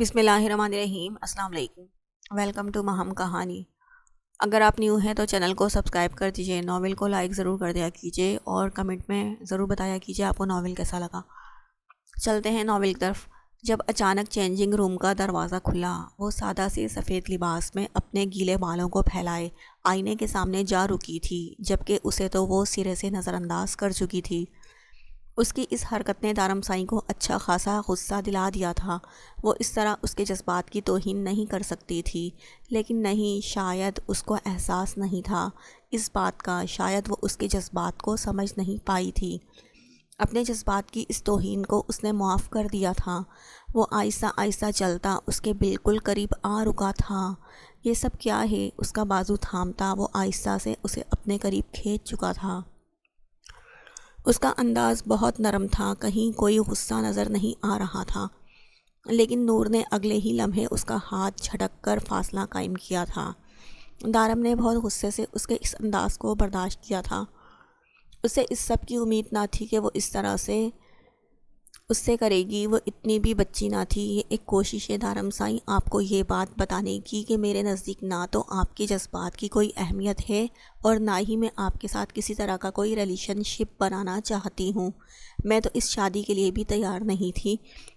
بسم اللہ الرحمن الرحیم۔ السلام علیکم، ویلکم ٹو مہم کہانی۔ اگر آپ نیو ہیں تو چینل کو سبسکرائب کر دیجئے، ناول کو لائک ضرور کر دیا کیجئے اور کمنٹ میں ضرور بتایا کیجئے آپ کو ناول کیسا لگا۔ چلتے ہیں ناول کی طرف۔ جب اچانک چینجنگ روم کا دروازہ کھلا، وہ سادہ سے سفید لباس میں اپنے گیلے بالوں کو پھیلائے آئینے کے سامنے جا رکی تھی، جبکہ اسے تو وہ سرے سے نظر انداز کر چکی تھی۔ اس کی اس حرکت نے دارم سائی کو اچھا خاصا غصہ دلا دیا تھا۔ وہ اس طرح اس کے جذبات کی توہین نہیں کر سکتی تھی، لیکن نہیں، شاید اس کو احساس نہیں تھا اس بات کا، شاید وہ اس کے جذبات کو سمجھ نہیں پائی تھی۔ اپنے جذبات کی اس توہین کو اس نے معاف کر دیا تھا۔ وہ آہستہ آہستہ چلتا اس کے بالکل قریب آ رکا تھا۔ یہ سب کیا ہے؟ اس کا بازو تھامتا وہ آہستہ سے اسے اپنے قریب کھینچ چکا تھا۔ اس کا انداز بہت نرم تھا، کہیں کوئی غصہ نظر نہیں آ رہا تھا، لیکن نور نے اگلے ہی لمحے اس کا ہاتھ جھٹک کر فاصلہ قائم کیا تھا۔ دارم نے بہت غصے سے اس کے اس انداز کو برداشت کیا تھا۔ اسے اس سب کی امید نہ تھی کہ وہ اس طرح سے اس سے کرے گی۔ وہ اتنی بھی بچی نہ تھی۔ یہ ایک کوشش ہے دارم سائی آپ کو یہ بات بتانے کی کہ میرے نزدیک نہ تو آپ کے جذبات کی کوئی اہمیت ہے اور نہ ہی میں آپ کے ساتھ کسی طرح کا کوئی ریلیشن شپ بنانا چاہتی ہوں۔ میں تو اس شادی کے لیے بھی تیار نہیں تھی،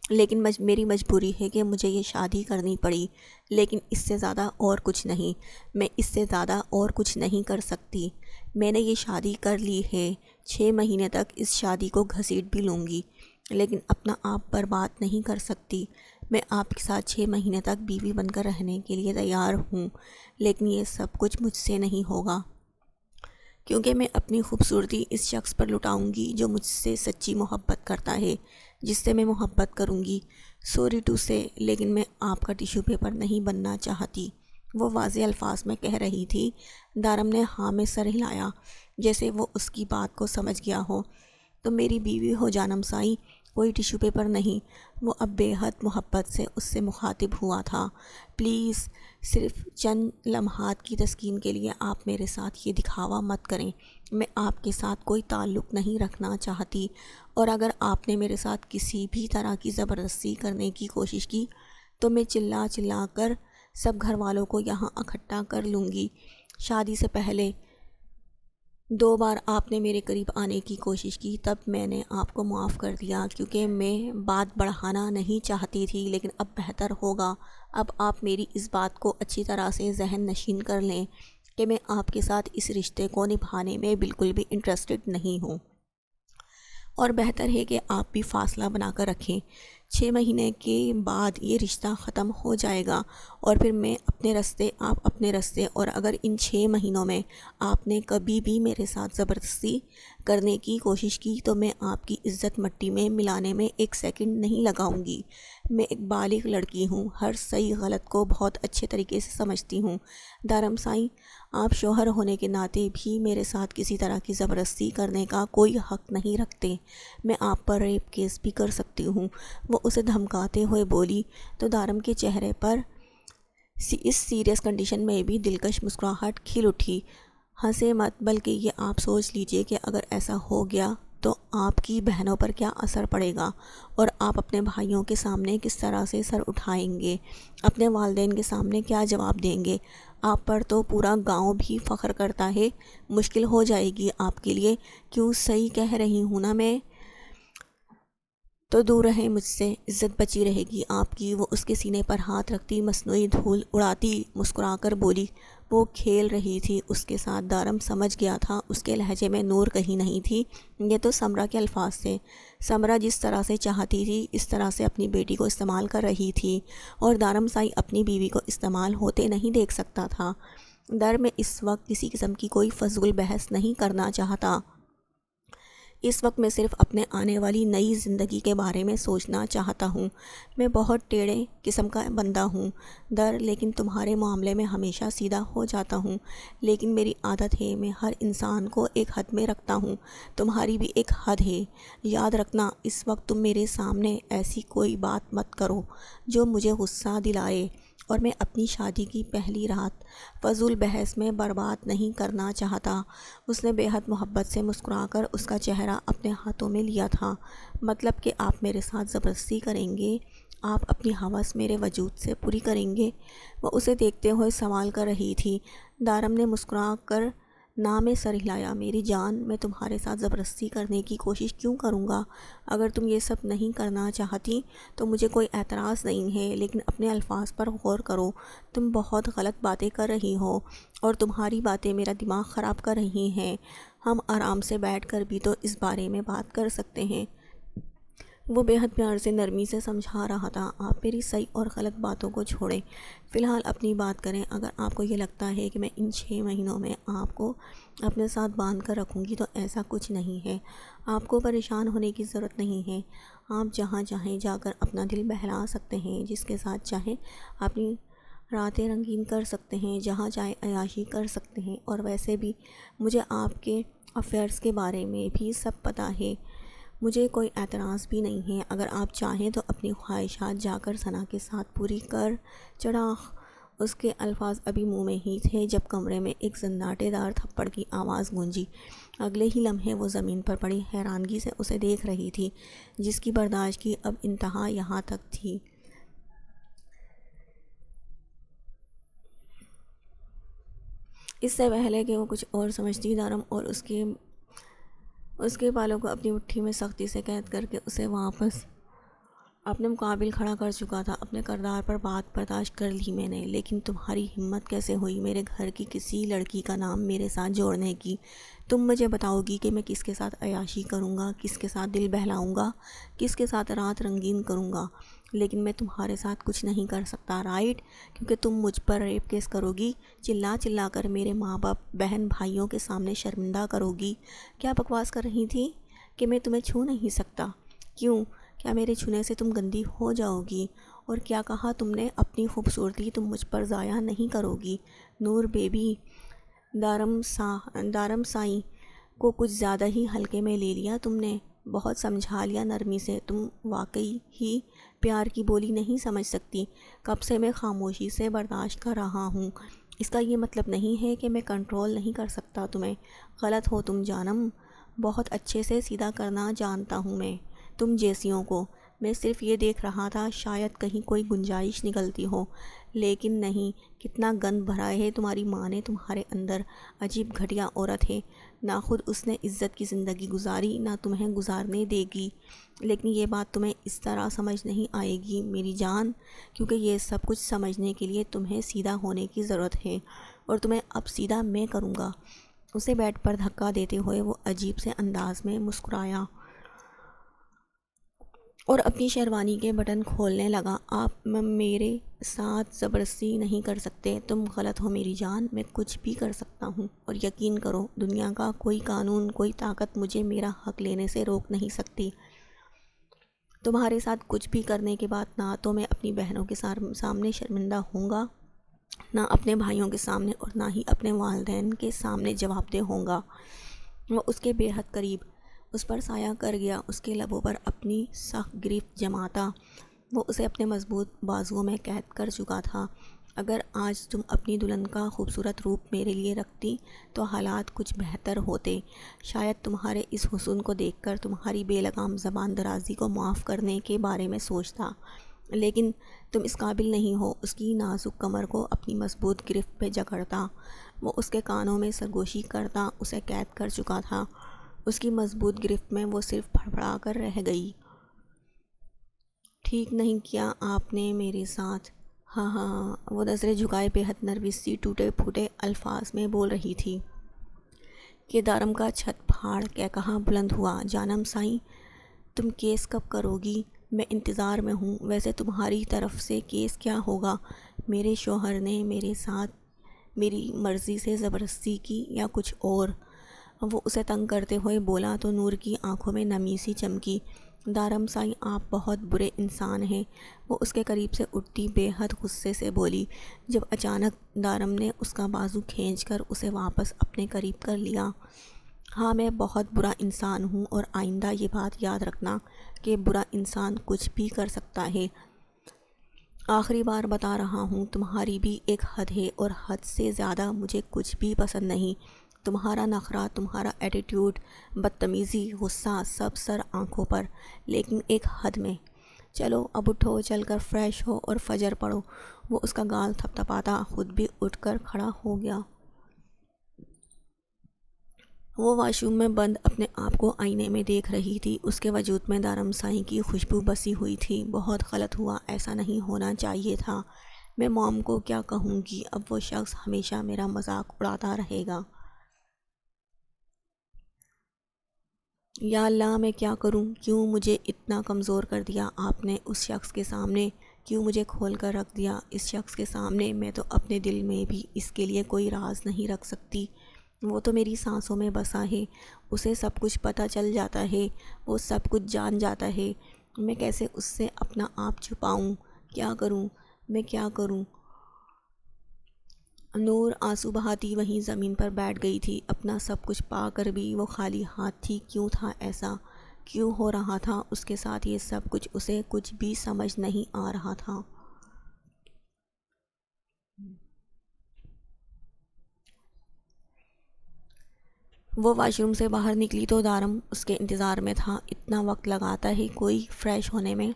لیکن میری مجبوری ہے کہ مجھے یہ شادی کرنی پڑی، لیکن اس سے زیادہ اور کچھ نہیں۔ میں اس سے زیادہ اور کچھ نہیں کر سکتی۔ میں نے یہ شادی کر لی ہے، 6 مہینے تک اس شادی کو گھسیٹ بھی لوں گی، لیکن اپنا آپ برباد نہیں کر سکتی۔ میں آپ کے ساتھ 6 مہینے تک بیوی بن کر رہنے کے لیے تیار ہوں، لیکن یہ سب کچھ مجھ سے نہیں ہوگا، کیونکہ میں اپنی خوبصورتی اس شخص پر لٹاؤں گی جو مجھ سے سچی محبت کرتا ہے، جس سے میں محبت کروں گی۔ سوری ٹو سے، لیکن میں آپ کا ٹیشو پیپر نہیں بننا چاہتی، وہ واضح الفاظ میں کہہ رہی تھی۔ دارم نے ہاں میں سر ہلایا، جیسے وہ اس کی بات کو سمجھ گیا ہو۔ تو میری بیوی ہو جانم سائی، کوئی ٹیشو پیپر نہیں۔ وہ اب بے حد محبت سے اس سے مخاطب ہوا تھا۔ پلیز، صرف چند لمحات کی تسکین کے لیے آپ میرے ساتھ یہ دکھاوا مت کریں۔ میں آپ کے ساتھ کوئی تعلق نہیں رکھنا چاہتی، اور اگر آپ نے میرے ساتھ کسی بھی طرح کی زبردستی کرنے کی کوشش کی تو میں چلا چلا کر سب گھر والوں کو یہاں اکٹھا کر لوں گی۔ شادی سے پہلے 2 بار آپ نے میرے قریب آنے کی کوشش کی، تب میں نے آپ کو معاف کر دیا کیونکہ میں بات بڑھانا نہیں چاہتی تھی، لیکن اب بہتر ہوگا اب آپ میری اس بات کو اچھی طرح سے ذہن نشین کر لیں کہ میں آپ کے ساتھ اس رشتے کو نبھانے میں بالکل بھی انٹرسٹڈ نہیں ہوں، اور بہتر ہے کہ آپ بھی فاصلہ بنا کر رکھیں۔ 6 مہینے کے بعد یہ رشتہ ختم ہو جائے گا، اور پھر میں اپنے رستے، آپ اپنے رستے، اور اگر ان 6 مہینوں میں آپ نے کبھی بھی میرے ساتھ زبردستی کرنے کی کوشش کی تو میں آپ کی عزت مٹی میں ملانے میں 1 سیکنڈ نہیں لگاؤں گی۔ میں ایک بالغ لڑکی ہوں، ہر صحیح غلط کو بہت اچھے طریقے سے سمجھتی ہوں۔ دارم سائی، آپ شوہر ہونے کے ناطے بھی میرے ساتھ کسی طرح کی زبردستی کرنے کا کوئی حق نہیں رکھتے۔ میں آپ پر ریپ کیس بھی کر سکتی ہوں، وہ اسے دھمکاتے ہوئے بولی۔ تو دارم کے چہرے پر اس سیریس کنڈیشن میں بھی دلکش مسکراہٹ کھل اٹھی۔ ہنسے مت، بلکہ یہ آپ سوچ لیجئے کہ اگر ایسا ہو گیا تو آپ کی بہنوں پر کیا اثر پڑے گا، اور آپ اپنے بھائیوں کے سامنے کس طرح سے سر اٹھائیں گے، اپنے والدین کے سامنے کیا جواب دیں گے۔ آپ پر تو پورا گاؤں بھی فخر کرتا ہے، مشکل ہو جائے گی آپ کے لیے۔ کیوں، صحیح کہہ رہی ہوں نا میں؟ تو دور رہیں مجھ سے، عزت بچی رہے گی آپ کی۔ وہ اس کے سینے پر ہاتھ رکھتی مصنوعی دھول اڑاتی مسکرا کر بولی۔ وہ کھیل رہی تھی اس کے ساتھ۔ دارم سمجھ گیا تھا اس کے لہجے میں نور کہیں نہیں تھی، یہ تو سمرا کے الفاظ تھے۔ سمرا جس طرح سے چاہتی تھی اس طرح سے اپنی بیٹی کو استعمال کر رہی تھی، اور دارم سائی اپنی بیوی کو استعمال ہوتے نہیں دیکھ سکتا تھا۔ میں اس وقت کسی قسم کی کوئی فضول بحث نہیں کرنا چاہتا۔ اس وقت میں صرف اپنے آنے والی نئی زندگی کے بارے میں سوچنا چاہتا ہوں۔ میں بہت ٹیڑھے قسم کا بندہ ہوں لیکن تمہارے معاملے میں ہمیشہ سیدھا ہو جاتا ہوں، لیکن میری عادت ہے میں ہر انسان کو ایک حد میں رکھتا ہوں، تمہاری بھی ایک حد ہے۔ یاد رکھنا، اس وقت تم میرے سامنے ایسی کوئی بات مت کرو جو مجھے غصہ دلائے، اور میں اپنی شادی کی پہلی رات فضول بحث میں برباد نہیں کرنا چاہتا۔ اس نے بے حد محبت سے مسکرا کر اس کا چہرہ اپنے ہاتھوں میں لیا تھا۔ مطلب کہ آپ میرے ساتھ زبردستی کریں گے؟ آپ اپنی ہوس میرے وجود سے پوری کریں گے؟ وہ اسے دیکھتے ہوئے سوال کر رہی تھی۔ دارم نے مسکرا کر نام سر ہلایا۔ میری جان، میں تمہارے ساتھ زبردستی کرنے کی کوشش کیوں کروں گا؟ اگر تم یہ سب نہیں کرنا چاہتی تو مجھے کوئی اعتراض نہیں ہے، لیکن اپنے الفاظ پر غور کرو۔ تم بہت غلط باتیں کر رہی ہو اور تمہاری باتیں میرا دماغ خراب کر رہی ہیں۔ ہم آرام سے بیٹھ کر بھی تو اس بارے میں بات کر سکتے ہیں۔ وہ بے حد پیار سے نرمی سے سمجھا رہا تھا۔ آپ میری صحیح اور غلط باتوں کو چھوڑیں، فی الحال اپنی بات کریں۔ اگر آپ کو یہ لگتا ہے کہ میں ان 6 مہینوں میں آپ کو اپنے ساتھ باندھ کر رکھوں گی تو ایسا کچھ نہیں ہے۔ آپ کو پریشان ہونے کی ضرورت نہیں ہے۔ آپ جہاں چاہیں جا کر اپنا دل بہلا سکتے ہیں، جس کے ساتھ چاہیں اپنی راتیں رنگین کر سکتے ہیں، جہاں چاہیں عیاشی کر سکتے ہیں۔ اور ویسے بھی مجھے آپ کے افیئرز کے بارے میں بھی سب پتہ ہے۔ مجھے کوئی اعتراض بھی نہیں ہے۔ اگر آپ چاہیں تو اپنی خواہشات جا کر ثنا کے ساتھ پوری کر۔ چڑاخ! اس کے الفاظ ابھی منہ میں ہی تھے جب کمرے میں ایک سناٹے دار تھپڑ کی آواز گونجی۔ اگلے ہی لمحے وہ زمین پر پڑی حیرانگی سے اسے دیکھ رہی تھی، جس کی برداشت کی اب انتہا یہاں تک تھی۔ اس سے پہلے کہ وہ کچھ اور سمجھتی، دارم اور اس کے بالوں کو اپنی مٹھی میں سختی سے قید کر کے اسے واپس اپنے مقابل کھڑا کر چکا تھا۔ اپنے کردار پر بات برداشت کر لی میں نے، لیکن تمہاری ہمت کیسے ہوئی میرے گھر کی کسی لڑکی کا نام میرے ساتھ جوڑنے کی؟ تم مجھے بتاؤ گی کہ میں کس کے ساتھ عیاشی کروں گا، کس کے ساتھ دل بہلاؤں گا، کس کے ساتھ رات رنگین کروں گا، لیکن میں تمہارے ساتھ کچھ نہیں کر سکتا، رائٹ؟ کیونکہ تم مجھ پر ریپ کیس کرو گی، چلا چلا کر میرے ماں باپ، بہن بھائیوں کے سامنے شرمندہ کرو گی۔ کیا بکواس کر رہی تھی کہ میں تمہیں چھو نہیں سکتا؟ کیوں؟ کیا میرے چھونے سے تم گندی ہو جاؤ گی؟ اور کیا کہا تم نے؟ اپنی خوبصورتی تم مجھ پر ضائع نہیں کرو گی۔ نور بیبی! دارم سائیں کو کچھ زیادہ ہی ہلکے میں لے لیا تم نے۔ بہت سمجھا لیا نرمی سے۔ تم واقعی ہی پیار کی بولی نہیں سمجھ سکتی۔ کب سے میں خاموشی سے برداشت کر رہا ہوں۔ اس کا یہ مطلب نہیں ہے کہ میں کنٹرول نہیں کر سکتا تمہیں۔ غلط ہو تم جانم، بہت اچھے سے سیدھا کرنا جانتا ہوں میں تم جیسیوں کو۔ میں صرف یہ دیکھ رہا تھا شاید کہیں کوئی گنجائش نکلتی ہو، لیکن نہیں۔ کتنا گند بھرا ہے تمہاری ماں نے تمہارے اندر۔ عجیب گھٹیا عورت ہے۔ نہ خود اس نے عزت کی زندگی گزاری، نہ تمہیں گزارنے دے گی۔ لیکن یہ بات تمہیں اس طرح سمجھ نہیں آئے گی میری جان، کیونکہ یہ سب کچھ سمجھنے کے لیے تمہیں سیدھا ہونے کی ضرورت ہے، اور تمہیں اب سیدھا میں کروں گا۔ اسے بیڈ پر دھکا دیتے ہوئے وہ عجیب سے انداز میں مسکرایا اور اپنی شیروانی کے بٹن کھولنے لگا۔ آپ میرے ساتھ زبردستی نہیں کر سکتے۔ تم غلط ہو میری جان، میں کچھ بھی کر سکتا ہوں، اور یقین کرو دنیا کا کوئی قانون، کوئی طاقت مجھے میرا حق لینے سے روک نہیں سکتی۔ تمہارے ساتھ کچھ بھی کرنے کے بعد نہ تو میں اپنی بہنوں کے سامنے شرمندہ ہوں گا، نہ اپنے بھائیوں کے سامنے، اور نہ ہی اپنے والدین کے سامنے جواب دہ ہوں گا۔ وہ اس کے بے حد قریب اس پر سایہ کر گیا، اس کے لبوں پر اپنی سخت گرفت جماتا۔ وہ اسے اپنے مضبوط بازوؤں میں قید کر چکا تھا۔ اگر آج تم اپنی دلہن کا خوبصورت روپ میرے لیے رکھتی تو حالات کچھ بہتر ہوتے۔ شاید تمہارے اس حسن کو دیکھ کر تمہاری بے لگام زبان درازی کو معاف کرنے کے بارے میں سوچتا، لیکن تم اس قابل نہیں ہو۔ اس کی نازک کمر کو اپنی مضبوط گرفت پہ جکڑتا، وہ اس کے کانوں میں سرگوشی کرتا، اسے قید کر چکا تھا۔ اس کی مضبوط گرفت میں وہ صرف پھڑپھڑا کر رہ گئی۔ ٹھیک نہیں کیا آپ نے میرے ساتھ۔ ہاں ہاں، وہ نظریں جھکائے بے حد نروس سی ٹوٹے پھوٹے الفاظ میں بول رہی تھی کہ دارم کا چھت پھاڑ کے کہا بلند ہوا۔ جانم سائیں، تم کیس کب کرو گی؟ میں انتظار میں ہوں۔ ویسے تمہاری طرف سے کیس کیا ہوگا؟ میرے شوہر نے میرے ساتھ میری مرضی سے زبردستی کی یا کچھ اور؟ وہ اسے تنگ کرتے ہوئے بولا تو نور کی آنکھوں میں نمی سی چمکی۔ دارم سائیں، آپ بہت برے انسان ہیں، وہ اس کے قریب سے اٹھتی بے حد غصے سے بولی، جب اچانک دارم نے اس کا بازو کھینچ کر اسے واپس اپنے قریب کر لیا۔ ہاں، میں بہت برا انسان ہوں، اور آئندہ یہ بات یاد رکھنا کہ برا انسان کچھ بھی کر سکتا ہے۔ آخری بار بتا رہا ہوں، تمہاری بھی ایک حد ہے، اور حد سے زیادہ مجھے کچھ بھی پسند نہیں۔ تمہارا نخرہ، تمہارا ایٹیٹیوڈ، بدتمیزی، غصہ، سب سر آنکھوں پر، لیکن ایک حد میں۔ چلو اب اٹھو، چل کر فریش ہو اور فجر پڑھو۔ وہ اس کا گال تھپ تھپاتا خود بھی اٹھ کر کھڑا ہو گیا۔ وہ واش روم میں بند اپنے آپ کو آئینے میں دیکھ رہی تھی۔ اس کے وجود میں دارمسائی کی خوشبو بسی ہوئی تھی۔ بہت غلط ہوا، ایسا نہیں ہونا چاہیے تھا۔ میں موم کو کیا کہوں گی؟ اب وہ شخص ہمیشہ میرا مذاق اڑاتا رہے گا۔ یا اللہ، میں کیا کروں؟ کیوں مجھے اتنا کمزور کر دیا آپ نے اس شخص کے سامنے؟ کیوں مجھے کھول کر رکھ دیا اس شخص کے سامنے؟ میں تو اپنے دل میں بھی اس کے لیے کوئی راز نہیں رکھ سکتی۔ وہ تو میری سانسوں میں بسا ہے، اسے سب کچھ پتہ چل جاتا ہے، وہ سب کچھ جان جاتا ہے۔ میں کیسے اس سے اپنا آپ چھپاؤں؟ کیا کروں؟ میں کیا کروں؟ نور آنسو بہاتی وہیں زمین پر بیٹھ گئی تھی۔ اپنا سب کچھ پا کر بھی وہ خالی ہاتھ تھی۔ کیوں تھا ایسا؟ کیوں ہو رہا تھا اس کے ساتھ یہ سب کچھ؟ اسے کچھ بھی سمجھ نہیں آ رہا تھا۔ وہ واش روم سے باہر نکلی تو دارم اس کے انتظار میں تھا۔ اتنا وقت لگاتا ہے کوئی فریش ہونے میں؟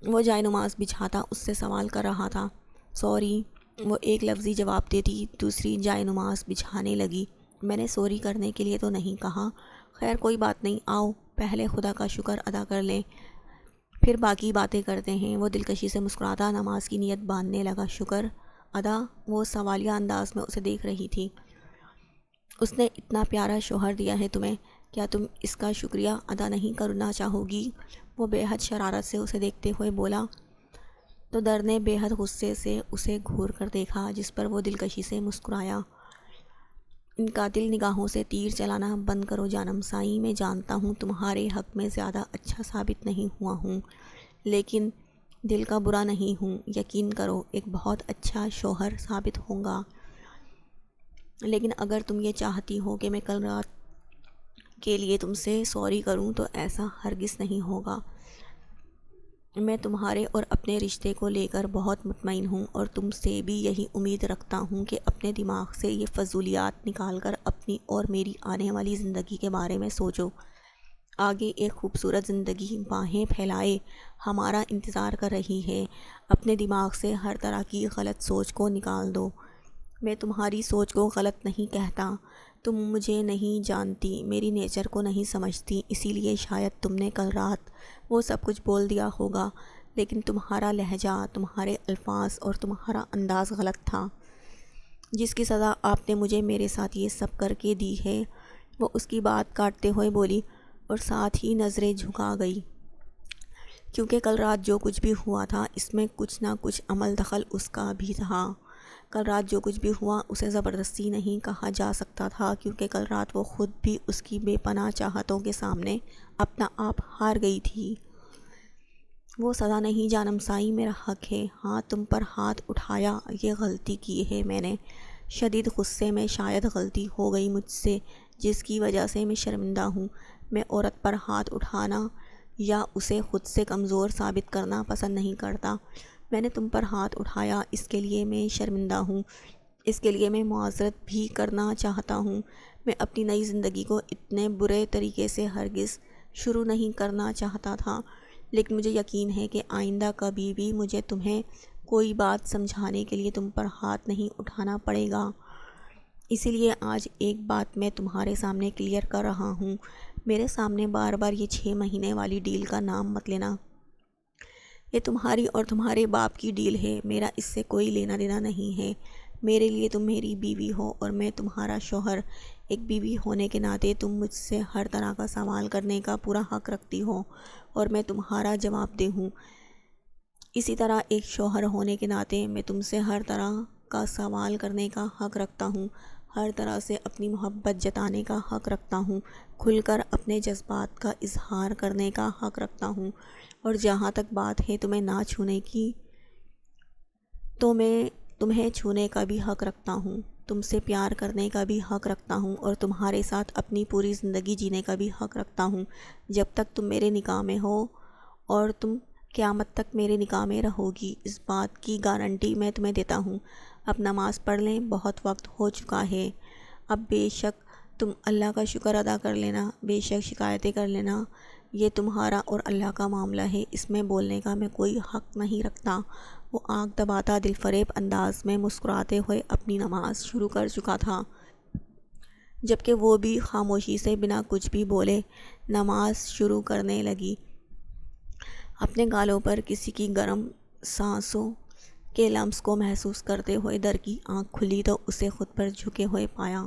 وہ جائے نماز بچھاتا اس سے سوال کر رہا تھا۔ سوری، وہ ایک لفظی جواب دیتی دوسری جائے نماز بچھانے لگی۔ میں نے سوری کرنے کے لیے تو نہیں کہا۔ خیر کوئی بات نہیں، آؤ پہلے خدا کا شکر ادا کر لیں، پھر باقی باتیں کرتے ہیں۔ وہ دلکشی سے مسکراتا نماز کی نیت باندھنے لگا۔ شکر ادا؟ وہ سوالیہ انداز میں اسے دیکھ رہی تھی۔ اس نے اتنا پیارا شوہر دیا ہے تمہیں، کیا تم اس کا شکریہ ادا نہیں کرنا چاہو گی؟ وہ بے حد شرارت سے اسے دیکھتے ہوئے بولا تو در نے بے حد غصے سے اسے گھور کر دیکھا، جس پر وہ دلکشی سے مسکرایا۔ ان قاتل نگاہوں سے تیر چلانا بند کرو جانم سائی۔ میں جانتا ہوں تمہارے حق میں زیادہ اچھا ثابت نہیں ہوا ہوں، لیکن دل کا برا نہیں ہوں۔ یقین کرو ایک بہت اچھا شوہر ثابت ہوں گا۔ لیکن اگر تم یہ چاہتی ہو کہ میں کل رات کے لیے تم سے سوری کروں تو ایسا ہرگز نہیں ہوگا۔ میں تمہارے اور اپنے رشتے کو لے کر بہت مطمئن ہوں، اور تم سے بھی یہی امید رکھتا ہوں کہ اپنے دماغ سے یہ فضولیات نکال کر اپنی اور میری آنے والی زندگی کے بارے میں سوچو۔ آگے ایک خوبصورت زندگی باہیں پھیلائے ہمارا انتظار کر رہی ہے۔ اپنے دماغ سے ہر طرح کی غلط سوچ کو نکال دو۔ میں تمہاری سوچ کو غلط نہیں کہتا، تم مجھے نہیں جانتی، میری نیچر کو نہیں سمجھتی، اسی لیے شاید تم نے کل رات وہ سب کچھ بول دیا ہوگا، لیکن تمہارا لہجہ، تمہارے الفاظ اور تمہارا انداز غلط تھا۔ جس کی سزا آپ نے مجھے میرے ساتھ یہ سب کر کے دی ہے۔ وہ اس کی بات کاٹتے ہوئے بولی اور ساتھ ہی نظریں جھکا گئی، کیونکہ کل رات جو کچھ بھی ہوا تھا اس میں کچھ نہ کچھ عمل دخل اس کا بھی تھا۔ کل رات جو کچھ بھی ہوا اسے زبردستی نہیں کہا جا سکتا تھا، کیونکہ کل رات وہ خود بھی اس کی بے پناہ چاہتوں کے سامنے اپنا آپ ہار گئی تھی۔ وہ سزا نہیں جانم سائی، میرا حق ہے۔ ہاں تم پر ہاتھ اٹھایا، یہ غلطی کی ہے میں نے، شدید غصے میں شاید غلطی ہو گئی مجھ سے، جس کی وجہ سے میں شرمندہ ہوں۔ میں عورت پر ہاتھ اٹھانا یا اسے خود سے کمزور ثابت کرنا پسند نہیں کرتا۔ میں نے تم پر ہاتھ اٹھایا، اس کے لیے میں شرمندہ ہوں، اس کے لیے میں معذرت بھی کرنا چاہتا ہوں۔ میں اپنی نئی زندگی کو اتنے برے طریقے سے ہرگز شروع نہیں کرنا چاہتا تھا، لیکن مجھے یقین ہے کہ آئندہ کبھی بھی مجھے تمہیں کوئی بات سمجھانے کے لیے تم پر ہاتھ نہیں اٹھانا پڑے گا۔ اسی لیے آج ایک بات میں تمہارے سامنے کلیئر کر رہا ہوں، میرے سامنے بار بار یہ 6 مہینے والی ڈیل کا نام مت لینا۔ یہ تمہاری اور تمہارے باپ کی ڈیل ہے، میرا اس سے کوئی لینا دینا نہیں ہے۔ میرے لیے تم میری بیوی ہو اور میں تمہارا شوہر۔ ایک بیوی ہونے کے ناطے تم مجھ سے ہر طرح کا سوال کرنے کا پورا حق رکھتی ہو اور میں تمہارا جواب دہ ہوں۔ اسی طرح ایک شوہر ہونے کے ناطے میں تم سے ہر طرح کا سوال کرنے کا حق رکھتا ہوں، ہر طرح سے اپنی محبت جتانے کا حق رکھتا ہوں، کھل کر اپنے جذبات کا اظہار کرنے کا حق رکھتا ہوں، اور جہاں تک بات ہے تمہیں نہ چھونے کی تو میں تمہیں چھونے کا بھی حق رکھتا ہوں، تم سے پیار کرنے کا بھی حق رکھتا ہوں، اور تمہارے ساتھ اپنی پوری زندگی جینے کا بھی حق رکھتا ہوں، جب تک تم میرے نکاح میں ہو، اور تم قیامت تک میرے نکاح میں رہو گی، اس بات کی گارنٹی میں تمہیں دیتا ہوں۔ اب نماز پڑھ لیں، بہت وقت ہو چکا ہے۔ اب بے شک تم اللہ کا شکر ادا کر لینا، بے شک شکایتیں کر لینا، یہ تمہارا اور اللہ کا معاملہ ہے، اس میں بولنے کا میں کوئی حق نہیں رکھتا۔ وہ آنکھ دباتا دل فریب انداز میں مسکراتے ہوئے اپنی نماز شروع کر چکا تھا، جبکہ وہ بھی خاموشی سے بنا کچھ بھی بولے نماز شروع کرنے لگی۔ اپنے گالوں پر کسی کی گرم سانسوں کے لمس کو محسوس کرتے ہوئے در کی آنکھ کھلی تو اسے خود پر جھکے ہوئے پایا۔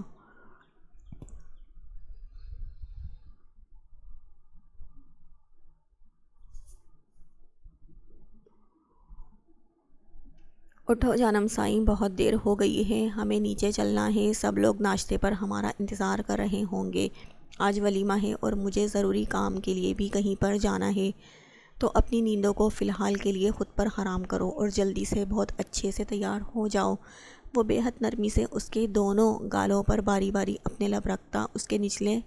اٹھو جانم سائیں، بہت دیر ہو گئی ہے، ہمیں نیچے چلنا ہے، سب لوگ ناشتے پر ہمارا انتظار کر رہے ہوں گے۔ آج ولیمہ ہے اور مجھے ضروری کام کے لیے بھی کہیں پر جانا ہے، تو اپنی نیندوں کو فی الحال کے لیے خود پر حرام کرو اور جلدی سے بہت اچھے سے تیار ہو جاؤ۔ وہ بے حد نرمی سے اس کے دونوں گالوں پر باری باری اپنے لب رکھتا اس کے نچلے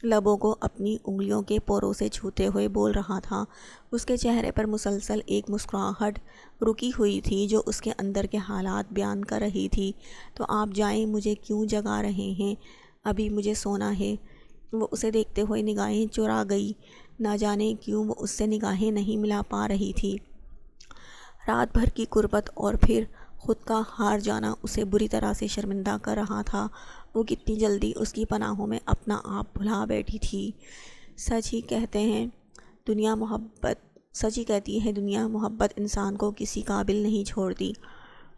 لبوں کو اپنی انگلیوں کے پوروں سے چھوتے ہوئے بول رہا تھا۔ اس کے چہرے پر مسلسل ایک مسکراہٹ رکی ہوئی تھی جو اس کے اندر کے حالات بیان کر رہی تھی۔ تو آپ جائیں، مجھے کیوں جگا رہے ہیں؟ ابھی مجھے سونا ہے۔ وہ اسے دیکھتے ہوئے نگاہیں چرا گئی، نہ جانے کیوں وہ اس سے نگاہیں نہیں ملا پا رہی تھی۔ رات بھر کی غربت اور پھر خود کا ہار جانا اسے بری طرح سے شرمندہ کر رہا تھا۔ وہ کتنی جلدی اس کی پناہوں میں اپنا آپ بھلا بیٹھی تھی۔ سچ ہی کہتی ہے دنیا، محبت انسان کو کسی قابل نہیں چھوڑتی۔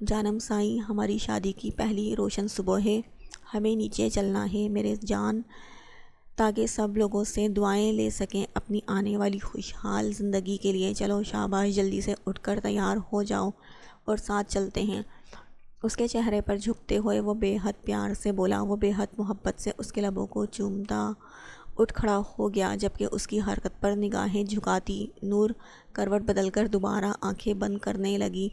جانم سائیں، ہماری شادی کی پہلی روشن صبح ہے، ہمیں نیچے چلنا ہے میرے جان، تاکہ سب لوگوں سے دعائیں لے سکیں اپنی آنے والی خوشحال زندگی کے لیے۔ چلو شاباش، جلدی سے اٹھ کر تیار ہو جاؤ اور ساتھ چلتے ہیں۔ اس کے چہرے پر جھکتے ہوئے وہ بے حد پیار سے بولا۔ وہ بے حد محبت سے اس کے لبوں کو چومتا اٹھ کھڑا ہو گیا، جبکہ اس کی حرکت پر نگاہیں جھکاتی نور کروٹ بدل کر دوبارہ آنکھیں بند کرنے لگی۔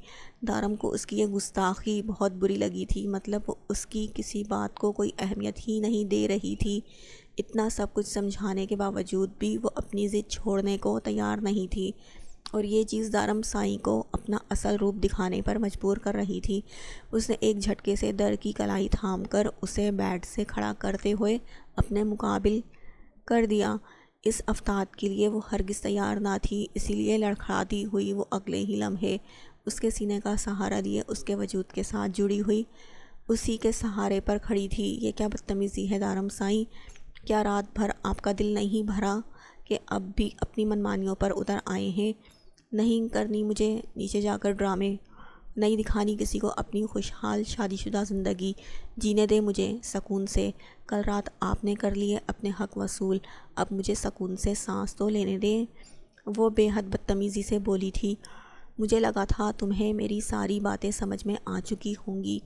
دارم کو اس کی یہ گستاخی بہت بری لگی تھی، مطلب وہ اس کی کسی بات کو کوئی اہمیت ہی نہیں دے رہی تھی۔ اتنا سب کچھ سمجھانے کے باوجود بھی وہ اپنی ضد چھوڑنے کو تیار نہیں تھی، اور یہ چیز دارم سائیں کو اپنا اصل روپ دکھانے پر مجبور کر رہی تھی۔ اس نے ایک جھٹکے سے در کی کلائی تھام کر اسے بیڈ سے کھڑا کرتے ہوئے اپنے مقابل کر دیا۔ اس افتاد کے لیے وہ ہرگز تیار نہ تھی، اسی لیے لڑکھڑاتی ہوئی وہ اگلے ہی لمحے اس کے سینے کا سہارا لیے اس کے وجود کے ساتھ جڑی ہوئی اسی کے سہارے پر کھڑی تھی۔ یہ کیا بدتمیزی ہے دارم سائیں؟ کیا رات بھر آپ کا دل نہیں بھرا کہ اب بھی اپنی منمانیوں پر اتر آئے ہیں؟ نہیں کرنی مجھے نیچے جا کر ڈرامے، نہیں دکھانی کسی کو اپنی خوشحال شادی شدہ زندگی، جینے دے مجھے سکون سے۔ کل رات آپ نے کر لیے اپنے حق وصول، اب مجھے سکون سے سانس تو لینے دیں۔ وہ بے حد بدتمیزی سے بولی تھی۔ مجھے لگا تھا تمہیں میری ساری باتیں سمجھ میں آ چکی ہوں گی،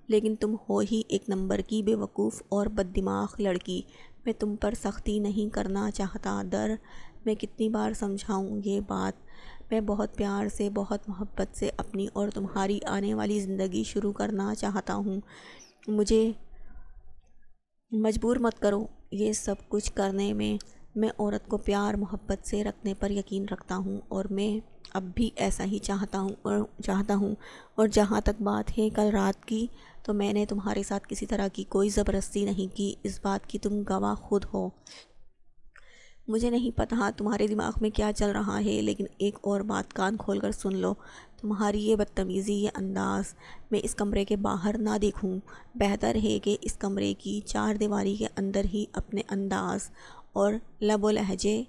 لیکن تم ہو ہی ایک نمبر کی بے وقوف اور بد دماغ لڑکی۔ میں تم پر سختی نہیں کرنا چاہتا، میں کتنی بار سمجھاؤں یہ بات؟ میں بہت پیار سے، بہت محبت سے اپنی اور تمہاری آنے والی زندگی شروع کرنا چاہتا ہوں۔ مجھے مجبور مت کرو یہ سب کچھ کرنے میں۔ میں عورت کو پیار محبت سے رکھنے پر یقین رکھتا ہوں، اور میں اب بھی ایسا ہی چاہتا ہوں اور جہاں تک بات ہے کل رات کی، تو میں نے تمہارے ساتھ کسی طرح کی کوئی زبردستی نہیں کی، اس بات کی تم گواہ خود ہو۔ مجھے نہیں پتا تمہارے دماغ میں کیا چل رہا ہے، لیکن ایک اور بات کان کھول کر سن لو۔ تمہاری یہ بدتمیزی، یہ انداز میں اس کمرے کے باہر نہ دیکھوں۔ بہتر ہے کہ اس کمرے کی چار دیواری کے اندر ہی اپنے انداز اور لب و لہجے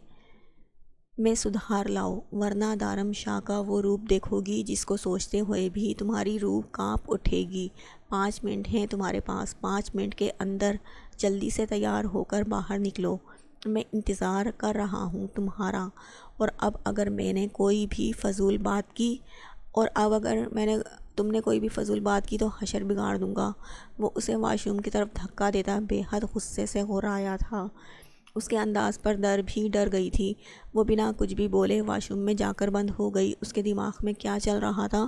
میں سدھار لاؤ، ورنہ دارم شاہ کا وہ روپ دیکھو گی جس کو سوچتے ہوئے بھی تمہاری روح کانپ اٹھے گی۔ 5 منٹ ہیں تمہارے پاس، 5 منٹ کے اندر جلدی سے تیار ہو کر باہر نکلو۔ میں انتظار کر رہا ہوں تمہارا، اور اب اگر میں نے کوئی بھی فضول بات کی تم نے کوئی بھی فضول بات کی تو حشر بگاڑ دوں گا۔ وہ اسے واش روم کی طرف دھکا دیتا بے حد غصے سے غرایا تھا۔ اس کے انداز پر بھی ڈر گئی تھی۔ وہ بنا کچھ بھی بولے واش روم میں جا کر بند ہو گئی۔ اس کے دماغ میں کیا چل رہا تھا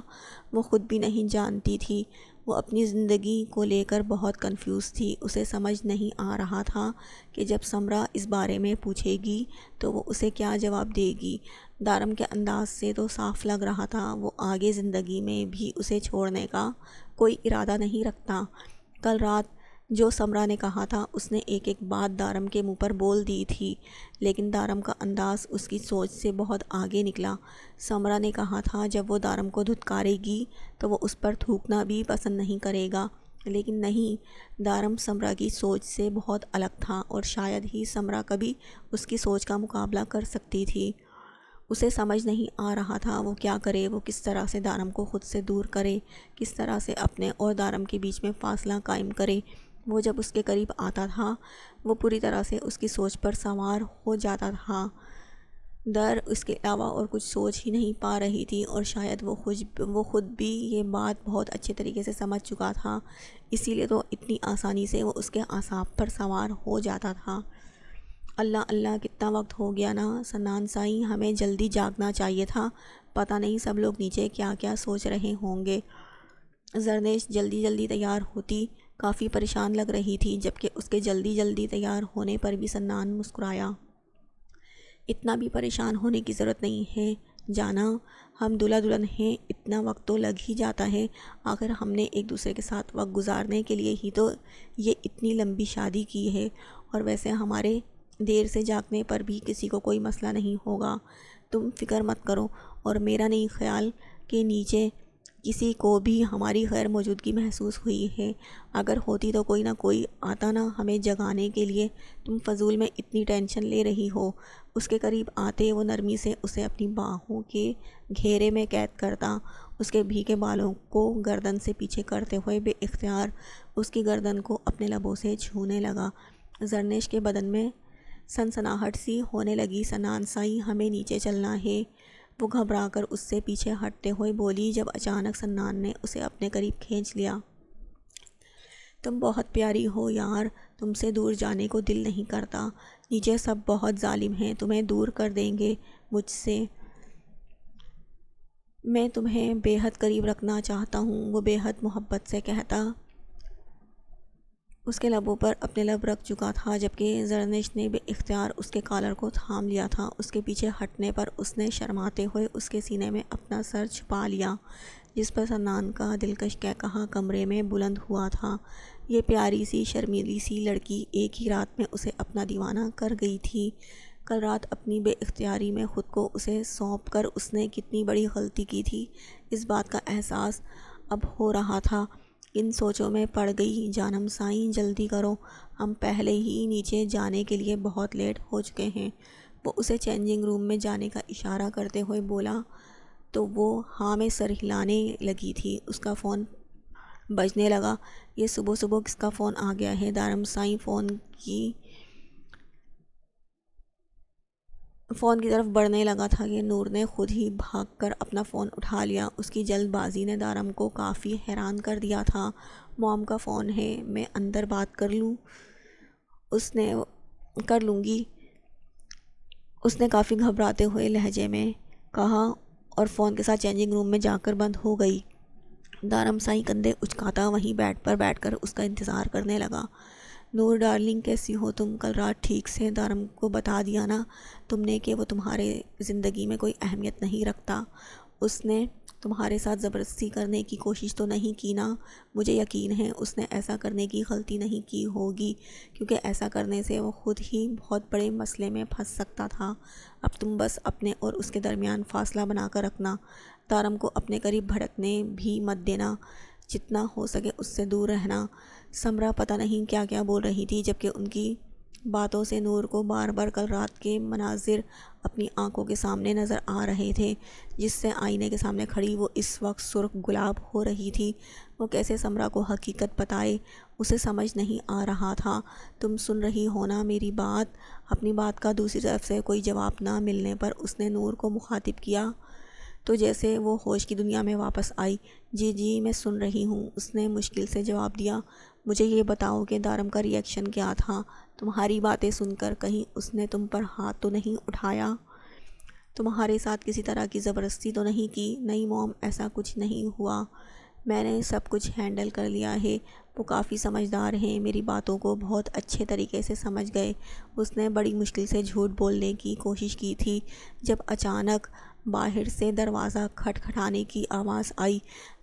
وہ خود بھی نہیں جانتی تھی۔ وہ اپنی زندگی کو لے کر بہت کنفیوز تھی۔ اسے سمجھ نہیں آ رہا تھا کہ جب سمرا اس بارے میں پوچھے گی تو وہ اسے کیا جواب دے گی۔ دارم کے انداز سے تو صاف لگ رہا تھا وہ آگے زندگی میں بھی اسے چھوڑنے کا کوئی ارادہ نہیں رکھتا۔ کل رات جو سمرا نے کہا تھا اس نے ایک ایک بات دارم کے منہ پر بول دی تھی، لیکن دارم کا انداز اس کی سوچ سے بہت آگے نکلا۔ سمرا نے کہا تھا جب وہ دارم کو دھتکارے گی تو وہ اس پر تھوکنا بھی پسند نہیں کرے گا، لیکن نہیں، دارم سمرا کی سوچ سے بہت الگ تھا اور شاید ہی سمرا کبھی اس کی سوچ کا مقابلہ کر سکتی تھی۔ اسے سمجھ نہیں آ رہا تھا وہ کیا کرے، وہ کس طرح سے دارم کو خود سے دور کرے، کس طرح سے اپنے اور دارم کے بیچ میں فاصلہ قائم کرے۔ وہ جب اس کے قریب آتا تھا وہ پوری طرح سے اس کی سوچ پر سوار ہو جاتا تھا۔ اس کے علاوہ اور کچھ سوچ ہی نہیں پا رہی تھی، اور شاید وہ خود بھی یہ بات بہت اچھے طریقے سے سمجھ چکا تھا، اسی لیے تو اتنی آسانی سے وہ اس کے اعصاب پر سوار ہو جاتا تھا۔ اللہ اللہ، کتنا وقت ہو گیا نا سنان سائی، ہمیں جلدی جاگنا چاہیے تھا، پتہ نہیں سب لوگ نیچے کیا کیا سوچ رہے ہوں گے۔ زرنیش جلدی جلدی تیار ہوتی کافی پریشان لگ رہی تھی، جبکہ اس کے جلدی جلدی تیار ہونے پر بھی سنان مسکرایا۔ اتنا بھی پریشان ہونے کی ضرورت نہیں ہے جانا، ہم دلہا دلہن ہیں، اتنا وقت تو لگ ہی جاتا ہے، آخر ہم نے ایک دوسرے کے ساتھ وقت گزارنے کے لیے ہی تو یہ اتنی لمبی شادی کی ہے، اور ویسے ہمارے دیر سے جاگنے پر بھی کسی کو کوئی مسئلہ نہیں ہوگا، تم فکر مت کرو، اور میرا نہیں خیال کہ نیچے کسی کو بھی ہماری غیر موجودگی محسوس ہوئی ہے، اگر ہوتی تو کوئی نہ کوئی آتا نا ہمیں جگانے کے لیے، تم فضول میں اتنی ٹینشن لے رہی ہو۔ اس کے قریب آتے وہ نرمی سے اسے اپنی باہوں کے گھیرے میں قید کرتا، اس کے بھیگے بالوں کو گردن سے پیچھے کرتے ہوئے بے اختیار اس کی گردن کو اپنے لبوں سے چھونے لگا۔ زرنیش کے بدن میں سنسناہٹ سی ہونے لگی۔ سنان سائی، ہمیں نیچے چلنا ہے، وہ گھبرا کر اس سے پیچھے ہٹتے ہوئے بولی، جب اچانک سنان نے اسے اپنے قریب کھینچ لیا۔ تم بہت پیاری ہو یار، تم سے دور جانے کو دل نہیں کرتا، نیچے سب بہت ظالم ہیں، تمہیں دور کر دیں گے مجھ سے، میں تمہیں بے حد قریب رکھنا چاہتا ہوں، وہ بے حد محبت سے کہتا اس کے لبوں پر اپنے لب رکھ چکا تھا، جبکہ زرنیش نے بے اختیار اس کے کالر کو تھام لیا تھا۔ اس کے پیچھے ہٹنے پر اس نے شرماتے ہوئے اس کے سینے میں اپنا سر چھپا لیا، جس پر سنان کا دلکش قہقہا کمرے میں بلند ہوا تھا۔ یہ پیاری سی شرمیلی سی لڑکی ایک ہی رات میں اسے اپنا دیوانہ کر گئی تھی۔ کل رات اپنی بے اختیاری میں خود کو اسے سونپ کر اس نے کتنی بڑی غلطی کی تھی، اس بات کا احساس اب ہو رہا تھا۔ ان سوچوں میں پڑ گئی۔ جانم سائیں، جلدی کرو، ہم پہلے ہی نیچے جانے کے لیے بہت لیٹ ہو چکے ہیں۔ وہ اسے چینجنگ روم میں جانے کا اشارہ کرتے ہوئے بولا تو وہ ہاں میں سر ہلانے لگی تھی۔ اس کا فون بجنے لگا۔ یہ صبح صبح کس کا فون آ گیا ہے؟ دارم سائیں فون کی طرف بڑھنے لگا تھا کہ نور نے خود ہی بھاگ کر اپنا فون اٹھا لیا۔ اس کی جلد بازی نے دارم کو کافی حیران کر دیا تھا۔ موم کا فون ہے، میں اندر بات کر لوں؟ کر لوں گی، اس نے کافی گھبراتے ہوئے لہجے میں کہا، اور فون کے ساتھ چینجنگ روم میں جا کر بند ہو گئی۔ دارم سائیں کندھے اچکاتا وہیں بیڈ پر بیٹھ کر اس کا انتظار کرنے لگا۔ نور ڈارلنگ، کیسی ہو تم؟ کل رات ٹھیک سے دارم کو بتا دیا نا تم نے کہ وہ تمہارے زندگی میں کوئی اہمیت نہیں رکھتا؟ اس نے تمہارے ساتھ زبردستی کرنے کی کوشش تو نہیں کی نا؟ مجھے یقین ہے اس نے ایسا کرنے کی غلطی نہیں کی ہوگی، کیونکہ ایسا کرنے سے وہ خود ہی بہت بڑے مسئلے میں پھنس سکتا تھا۔ اب تم بس اپنے اور اس کے درمیان فاصلہ بنا کر رکھنا، دارم کو اپنے قریب بھڑکنے بھی مت دینا، جتنا ہو سکے اس سے دور رہنا۔ سمرا پتہ نہیں کیا کیا بول رہی تھی، جبکہ ان کی باتوں سے نور کو بار بار کل رات کے مناظر اپنی آنکھوں کے سامنے نظر آ رہے تھے، جس سے آئینے کے سامنے کھڑی وہ اس وقت سرخ گلاب ہو رہی تھی۔ وہ کیسے سمرا کو حقیقت بتائے، اسے سمجھ نہیں آ رہا تھا۔ تم سن رہی ہو نا میری بات؟ اپنی بات کا دوسری طرف سے کوئی جواب نہ ملنے پر اس نے نور کو مخاطب کیا تو جیسے وہ ہوش کی دنیا میں واپس آئی۔ جی جی میں سن رہی ہوں، اس نے مشکل سے جواب دیا۔ مجھے یہ بتاؤ کہ دارم کا ری ایکشن کیا تھا؟ تمہاری باتیں سن کر کہیں اس نے تم پر ہاتھ تو نہیں اٹھایا؟ تمہارے ساتھ کسی طرح کی زبردستی تو نہیں کی؟ نہیں موم، ایسا کچھ نہیں ہوا، میں نے سب کچھ ہینڈل کر لیا ہے۔ وہ کافی سمجھدار ہیں، میری باتوں کو بہت اچھے طریقے سے سمجھ گئے۔ اس نے بڑی مشکل سے جھوٹ بولنے کی کوشش کی تھی جب اچانک باہر سے دروازہ کھٹکھٹانے کی آواز آئی۔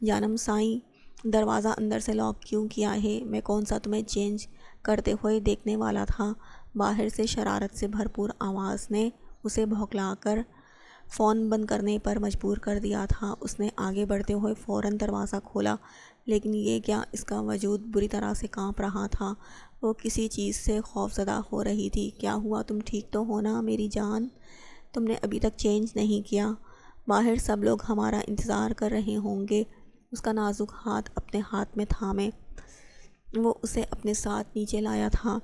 جانم سائیں، دروازہ اندر سے لاک کیوں کیا ہے؟ میں کون سا تمہیں چینج کرتے ہوئے دیکھنے والا تھا؟ باہر سے شرارت سے بھرپور آواز نے اسے بھونکلا کر فون بند کرنے پر مجبور کر دیا تھا۔ اس نے آگے بڑھتے ہوئے فوراً دروازہ کھولا، لیکن یہ کیا، اس کا وجود بری طرح سے کانپ رہا تھا۔ وہ کسی چیز سے خوفزدہ ہو رہی تھی۔ کیا ہوا؟ تم ٹھیک تو ہو نا میری جان؟ تم نے ابھی تک چینج نہیں کیا؟ باہر سب لوگ ہمارا انتظار کر رہے ہوں گے۔ اس کا نازک ہاتھ اپنے ہاتھ میں تھامے وہ اسے اپنے ساتھ نیچے لایا تھا۔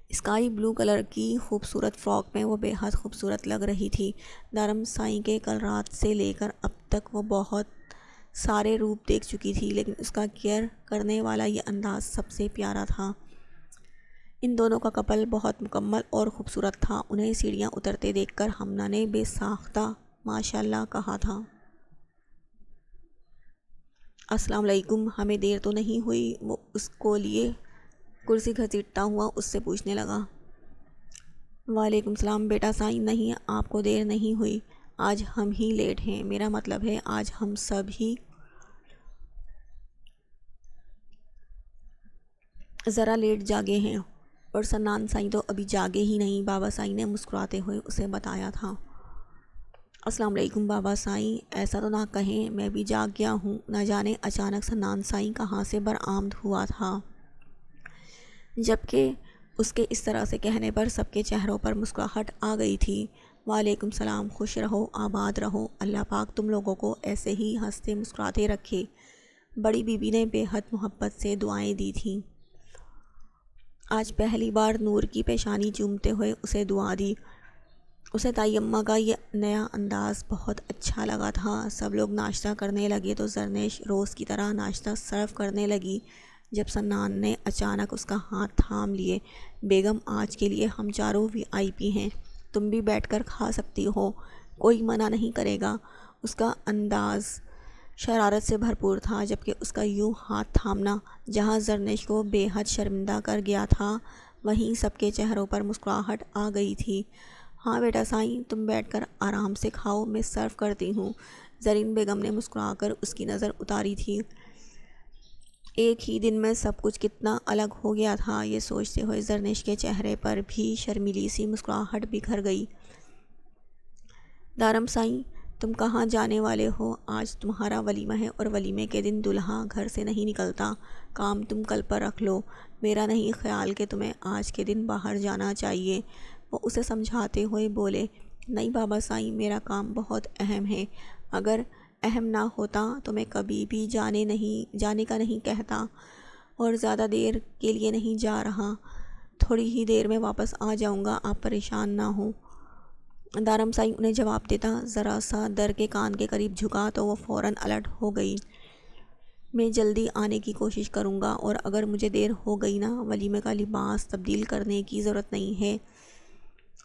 اسکائی بلو کلر کی خوبصورت فراک میں وہ بے حد خوبصورت لگ رہی تھی۔ دھرم سائی کے کل رات سے لے کر اب تک وہ بہت سارے روپ دیکھ چکی تھی، لیکن اس کا کیئر کرنے والا یہ انداز سب سے پیارا تھا۔ ان دونوں کا کپل بہت مکمل اور خوبصورت تھا۔ انہیں سیڑھیاں اترتے دیکھ کر ہمنا نے بے ساختہ ماشاءاللہ کہا تھا۔ السلام علیکم، ہمیں دیر تو نہیں ہوئی؟ وہ اس کو لیے کرسی گھسیٹتا ہوا اس سے پوچھنے لگا۔ وعلیکم السلام بیٹا سائی، نہیں آپ کو دیر نہیں ہوئی، آج ہم ہی لیٹ ہیں، میرا مطلب ہے آج ہم سب ہی ذرا لیٹ جاگے ہیں۔ اور سنان سائی تو ابھی جاگے ہی نہیں، بابا سائی نے مسکراتے ہوئے اسے بتایا تھا۔ السلام علیکم بابا سائی، ایسا تو نہ کہیں، میں بھی جاگ گیا ہوں۔ نہ جانے اچانک سنان سائی کہاں سے برآمد ہوا تھا، جبکہ اس کے اس طرح سے کہنے پر سب کے چہروں پر مسکراہٹ آ گئی تھی۔ وعلیکم السلام، خوش رہو آباد رہو، اللہ پاک تم لوگوں کو ایسے ہی ہنستے مسکراتے رکھے۔ بڑی بی بی نے بے حد محبت سے دعائیں دی تھیں۔ آج پہلی بار نور کی پیشانی چومتے ہوئے اسے دعا دی۔ اسے تائیمہ کا یہ نیا انداز بہت اچھا لگا تھا۔ سب لوگ ناشتہ کرنے لگے تو زرنیش روز کی طرح ناشتہ سرو کرنے لگی، جب سنان نے اچانک اس کا ہاتھ تھام لیے۔ بیگم آج کے لیے ہم چاروں VIP ہیں، تم بھی بیٹھ کر کھا سکتی ہو، کوئی منع نہیں کرے گا۔ اس کا انداز شرارت سے بھرپور تھا، جبکہ اس کا یوں ہاتھ تھامنا جہاں زرنیش کو بے حد شرمندہ کر گیا تھا، وہیں سب کے چہروں پر مسکراہٹ آ گئی تھی۔ ہاں بیٹا سائی، تم بیٹھ کر آرام سے کھاؤ، میں سرو کرتی ہوں۔ زرین بیگم نے مسکرا کر اس کی نظر اتاری تھی۔ ایک ہی دن میں سب کچھ کتنا الگ ہو گیا تھا، یہ سوچتے ہوئے زرنیش کے چہرے پر بھی شرمیلی سی مسکراہٹ بکھر گئی۔ دھرم سائی، تم کہاں جانے والے ہو؟ آج تمہارا ولیمہ ہے اور ولیمے کے دن دلہا گھر سے نہیں نکلتا، کام تم کل پر رکھ لو، میرا نہیں خیال کہ تمہیں آج کے دن باہر جانا چاہیے۔ وہ اسے سمجھاتے ہوئے بولے، نہیں بابا سائی، میرا کام بہت اہم ہے، اگر اہم نہ ہوتا تو میں کبھی بھی جانے کا نہیں کہتا، اور زیادہ دیر کے لیے نہیں جا رہا، تھوڑی ہی دیر میں واپس آ جاؤں گا، آپ پریشان نہ ہوں۔ دھرم سائی انہیں جواب دیتا ذرا سا در کے کان کے قریب جھکا تو وہ فوراً الرٹ ہو گئی۔ میں جلدی آنے کی کوشش کروں گا، اور اگر مجھے دیر ہو گئی نا، ولیمے کا لباس تبدیل کرنے کی ضرورت نہیں ہے،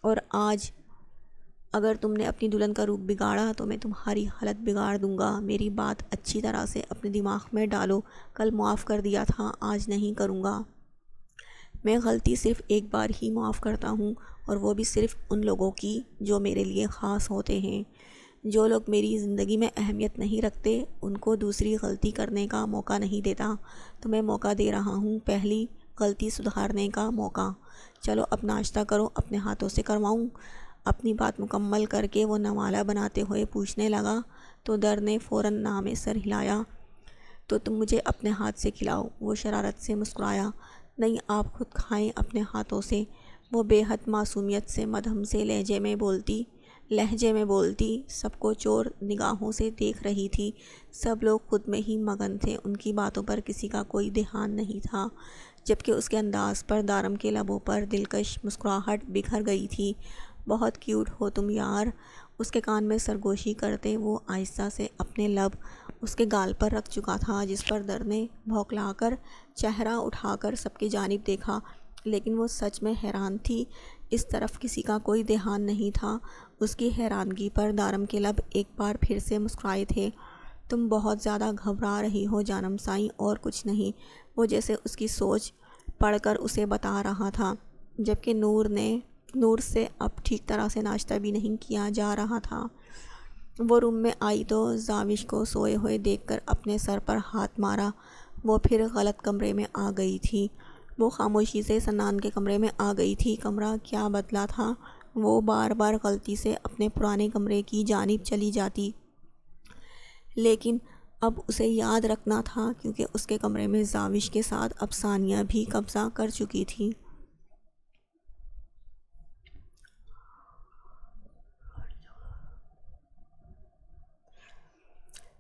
اور آج اگر تم نے اپنی دلہن کا روپ بگاڑا تو میں تمہاری حالت بگاڑ دوں گا۔ میری بات اچھی طرح سے اپنے دماغ میں ڈالو، کل معاف کر دیا تھا، آج نہیں کروں گا۔ میں غلطی صرف ایک بار ہی معاف کرتا ہوں، اور وہ بھی صرف ان لوگوں کی جو میرے لیے خاص ہوتے ہیں۔ جو لوگ میری زندگی میں اہمیت نہیں رکھتے ان کو دوسری غلطی کرنے کا موقع نہیں دیتا، تو میں موقع دے رہا ہوں، پہلی غلطی سدھارنے کا موقع۔ چلو اب ناشتہ کرو، اپنے ہاتھوں سے کرواؤں؟ اپنی بات مکمل کر کے وہ نوالا بناتے ہوئے پوچھنے لگا تو در نے فوراً نام سر ہلایا، تو تم مجھے اپنے ہاتھ سے کھلاؤ۔ وہ شرارت سے مسکرایا، نہیں آپ خود کھائیں اپنے ہاتھوں سے۔ وہ بے حد معصومیت سے مدھم سے لہجے میں بولتی سب کو چور نگاہوں سے دیکھ رہی تھی۔ سب لوگ خود میں ہی مگن تھے، ان کی باتوں پر کسی کا کوئی دھیان نہیں تھا، جبکہ اس کے انداز پر دھرم کے لبوں پر دلکش مسکراہٹ بکھر گئی تھی۔ بہت کیوٹ ہو تم یار۔ اس کے کان میں سرگوشی کرتے وہ آہستہ سے اپنے لب اس کے گال پر رکھ چکا تھا، جس پر در نے بھونکلا کر چہرہ اٹھا کر سب کی جانب دیکھا، لیکن وہ سچ میں حیران تھی، اس طرف کسی کا کوئی دھیان نہیں تھا۔ اس کی حیرانگی پر دھرم کے لب ایک بار پھر سے مسکرائے تھے۔ تم بہت زیادہ گھبرا رہی ہو جانم سائی، اور کچھ نہیں، وہ جیسے اس کی سوچ پڑھ کر اسے بتا رہا تھا، جبکہ نور سے اب ٹھیک طرح سے ناشتہ بھی نہیں کیا جا رہا تھا۔ وہ روم میں آئی تو زاوش کو سوئے ہوئے دیکھ کر اپنے سر پر ہاتھ مارا۔ وہ پھر غلط کمرے میں آ گئی تھی۔ وہ خاموشی سے سنان کے کمرے میں آ گئی تھی۔ کمرہ کیا بدلا تھا، وہ بار بار غلطی سے اپنے پرانے کمرے کی جانب چلی جاتی، لیکن اب اسے یاد رکھنا تھا کیونکہ اس کے کمرے میں زاوش کے ساتھ اب ثانیہ بھی قبضہ کر چکی تھی۔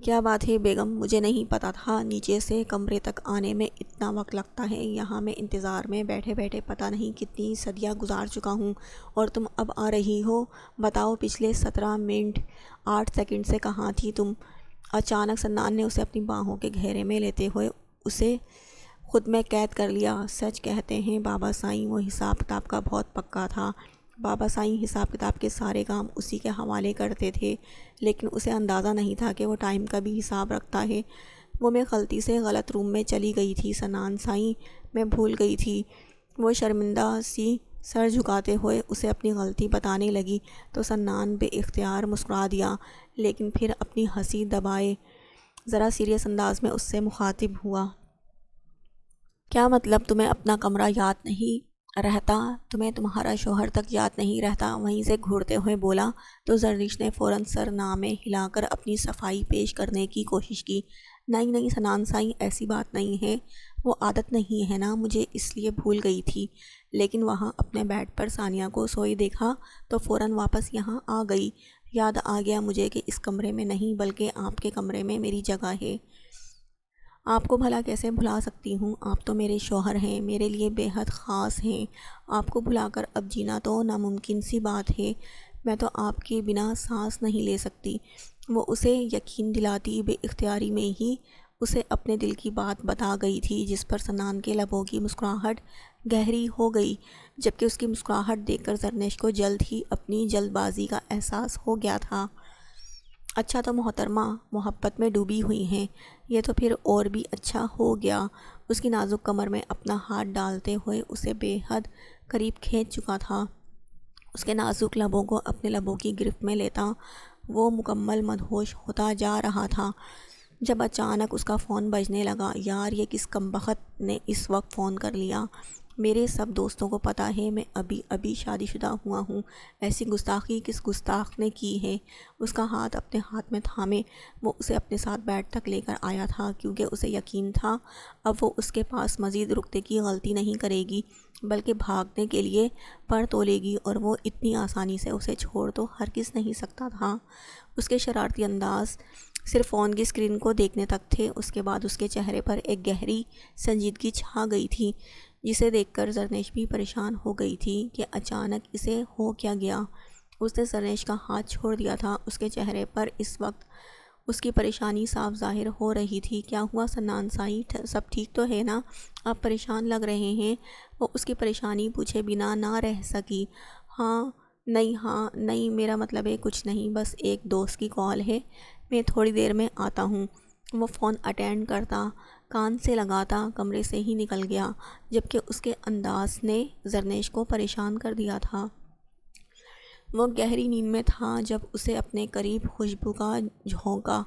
کیا بات ہے بیگم، مجھے نہیں پتہ تھا نیچے سے کمرے تک آنے میں اتنا وقت لگتا ہے۔ یہاں میں انتظار میں بیٹھے بیٹھے پتہ نہیں کتنی صدیاں گزار چکا ہوں اور تم اب آ رہی ہو۔ بتاؤ پچھلے 17 منٹ 8 سیکنڈ سے کہاں تھی تم؟ اچانک سنان نے اسے اپنی باہوں کے گھیرے میں لیتے ہوئے اسے خود میں قید کر لیا۔ سچ کہتے ہیں بابا سائیں، وہ حساب کتاب کا بہت پکا تھا۔ بابا سائیں حساب کتاب کے سارے کام اسی کے حوالے کرتے تھے، لیکن اسے اندازہ نہیں تھا کہ وہ ٹائم کا بھی حساب رکھتا ہے۔ وہ میں غلطی سے غلط روم میں چلی گئی تھی سنان سائیں، میں بھول گئی تھی۔ وہ شرمندہ سی سر جھکاتے ہوئے اسے اپنی غلطی بتانے لگی تو سنان بے اختیار مسکرا دیا، لیکن پھر اپنی ہنسی دبائے ذرا سیریس انداز میں اس سے مخاطب ہوا۔ کیا مطلب تمہیں اپنا کمرہ یاد نہیں رہتا؟ تمہیں تمہارا شوہر تک یاد نہیں رہتا؟ وہیں سے گھورتے ہوئے بولا تو زردیش نے فوراً سر نامے ہلا کر اپنی صفائی پیش کرنے کی کوشش کی۔ نہیں نہیں سنان سائیں، ایسی بات نہیں ہے، وہ عادت نہیں ہے نا، مجھے اس لیے بھول گئی تھی۔ لیکن وہاں اپنے بیڈ پر ثانیہ کو سوئی دیکھا تو فوراً واپس یہاں آ گئی۔ یاد آ گیا مجھے کہ اس کمرے میں نہیں بلکہ آپ کے کمرے میں میری جگہ ہے۔ آپ کو بھلا کیسے بھلا سکتی ہوں؟ آپ تو میرے شوہر ہیں، میرے لیے بے حد خاص ہیں۔ آپ کو بھلا کر اب جینا تو ناممکن سی بات ہے۔ میں تو آپ کے بنا سانس نہیں لے سکتی۔ وہ اسے یقین دلاتی بے اختیاری میں ہی اسے اپنے دل کی بات بتا گئی تھی، جس پر سنان کے لبوں کی مسکراہٹ گہری ہو گئی، جبکہ اس کی مسکراہٹ دیکھ کر زرنیش کو جلد ہی اپنی جلد بازی کا احساس ہو گیا تھا۔ اچھا تو محترمہ محبت میں ڈوبی ہوئی ہیں، یہ تو پھر اور بھی اچھا ہو گیا۔ اس کی نازک کمر میں اپنا ہاتھ ڈالتے ہوئے اسے بے حد قریب کھینچ چکا تھا۔ اس کے نازک لبوں کو اپنے لبوں کی گرفت میں لیتا وہ مکمل مدہوش ہوتا جا رہا تھا، جب اچانک اس کا فون بجنے لگا۔ یار، یہ کس کمبخت نے اس وقت فون کر لیا؟ میرے سب دوستوں کو پتہ ہے میں ابھی شادی شدہ ہوا ہوں، ایسی گستاخی کس گستاخ نے کی ہے؟ اس کا ہاتھ اپنے ہاتھ میں تھامے وہ اسے اپنے ساتھ بیڈ تک لے کر آیا تھا، کیونکہ اسے یقین تھا اب وہ اس کے پاس مزید رکنے کی غلطی نہیں کرے گی بلکہ بھاگنے کے لیے پر تولے گی، اور وہ اتنی آسانی سے اسے چھوڑ تو ہرگز نہیں سکتا تھا۔ اس کے شرارتی انداز صرف فون کی اسکرین کو دیکھنے تک تھے۔ اس کے بعد اس کے چہرے پر ایک گہری سنجیدگی چھا گئی تھی، جسے دیکھ کر زرنیش بھی پریشان ہو گئی تھی کہ اچانک اسے ہو کیا گیا۔ اس نے زرنیش کا ہاتھ چھوڑ دیا تھا۔ اس کے چہرے پر اس وقت اس کی پریشانی صاف ظاہر ہو رہی تھی۔ کیا ہوا سنان سائیں، سب ٹھیک تو ہے نا؟ آپ پریشان لگ رہے ہیں۔ وہ اس کی پریشانی پوچھے بنا نہ رہ سکی۔ ہاں نہیں، میرا مطلب ہے کچھ نہیں، بس ایک دوست کی کال ہے، میں تھوڑی دیر میں آتا ہوں۔ وہ فون اٹینڈ کرتا کان سے لگاتا کمرے سے ہی نکل گیا، جبکہ اس کے انداز نے زرنیش کو پریشان کر دیا تھا۔ وہ گہری نیند میں تھا جب اسے اپنے قریب خوشبو کا جھونکا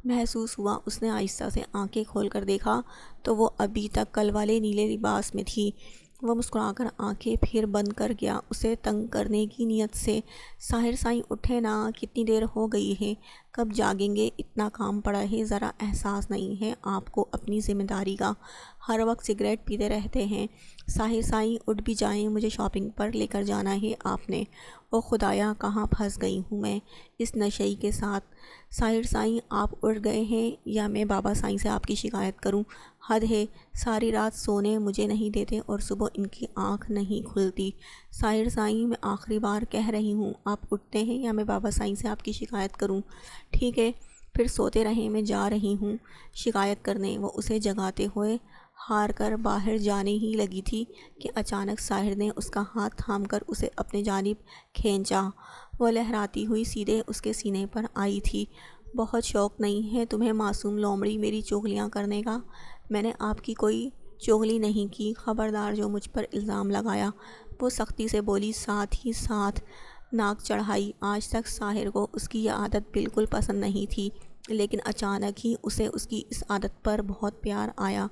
محسوس ہوا۔ اس نے آہستہ سے آنکھیں کھول کر دیکھا تو وہ ابھی تک کل والے نیلے لباس میں تھی۔ وہ مسکرا کر آنکھیں پھر بند کر گیا، اسے تنگ کرنے کی نیت سے۔ ساحر سائیں اٹھے نا، کتنی دیر ہو گئی ہے، کب جاگیں گے؟ اتنا کام پڑا ہے، ذرا احساس نہیں ہے آپ کو اپنی ذمہ داری کا؟ ہر وقت سگریٹ پیتے رہتے ہیں۔ ساحر سائیں اٹھ بھی جائیں، مجھے شاپنگ پر لے کر جانا ہے آپ نے۔ او خدایا، کہاں پھنس گئی ہوں میں اس نشئی کے ساتھ؟ ساحر سائیں آپ اٹھ گئے ہیں یا میں بابا سائیں سے آپ کی شکایت کروں؟ حد ہے، ساری رات سونے مجھے نہیں دیتے اور صبح ان کی آنکھ نہیں کھلتی۔ ساحر سائیں میں آخری بار کہہ رہی ہوں، آپ اٹھتے ہیں یا میں بابا سائیں سے آپ کی شکایت کروں؟ ٹھیک ہے پھر سوتے رہیں، میں جا رہی ہوں شکایت کرنے۔ وہ اسے جگاتے ہوئے ہار کر باہر جانے ہی لگی تھی کہ اچانک ساحر نے اس کا ہاتھ تھام کر اسے اپنے جانب کھینچا۔ وہ لہراتی ہوئی سیدھے اس کے سینے پر آئی تھی۔ بہت شوق نہیں ہے تمہیں معصوم لومڑی میری چغلیاں کرنے کا؟ میں نے آپ کی کوئی چغلی نہیں کی، خبردار جو مجھ پر الزام لگایا۔ وہ سختی سے بولی، ساتھ ہی ساتھ ناک چڑھائی۔ آج تک ساحر کو اس کی یہ عادت بالکل پسند نہیں تھی، لیکن اچانک ہی اسے اس کی اس عادت پر بہت پیار آیا۔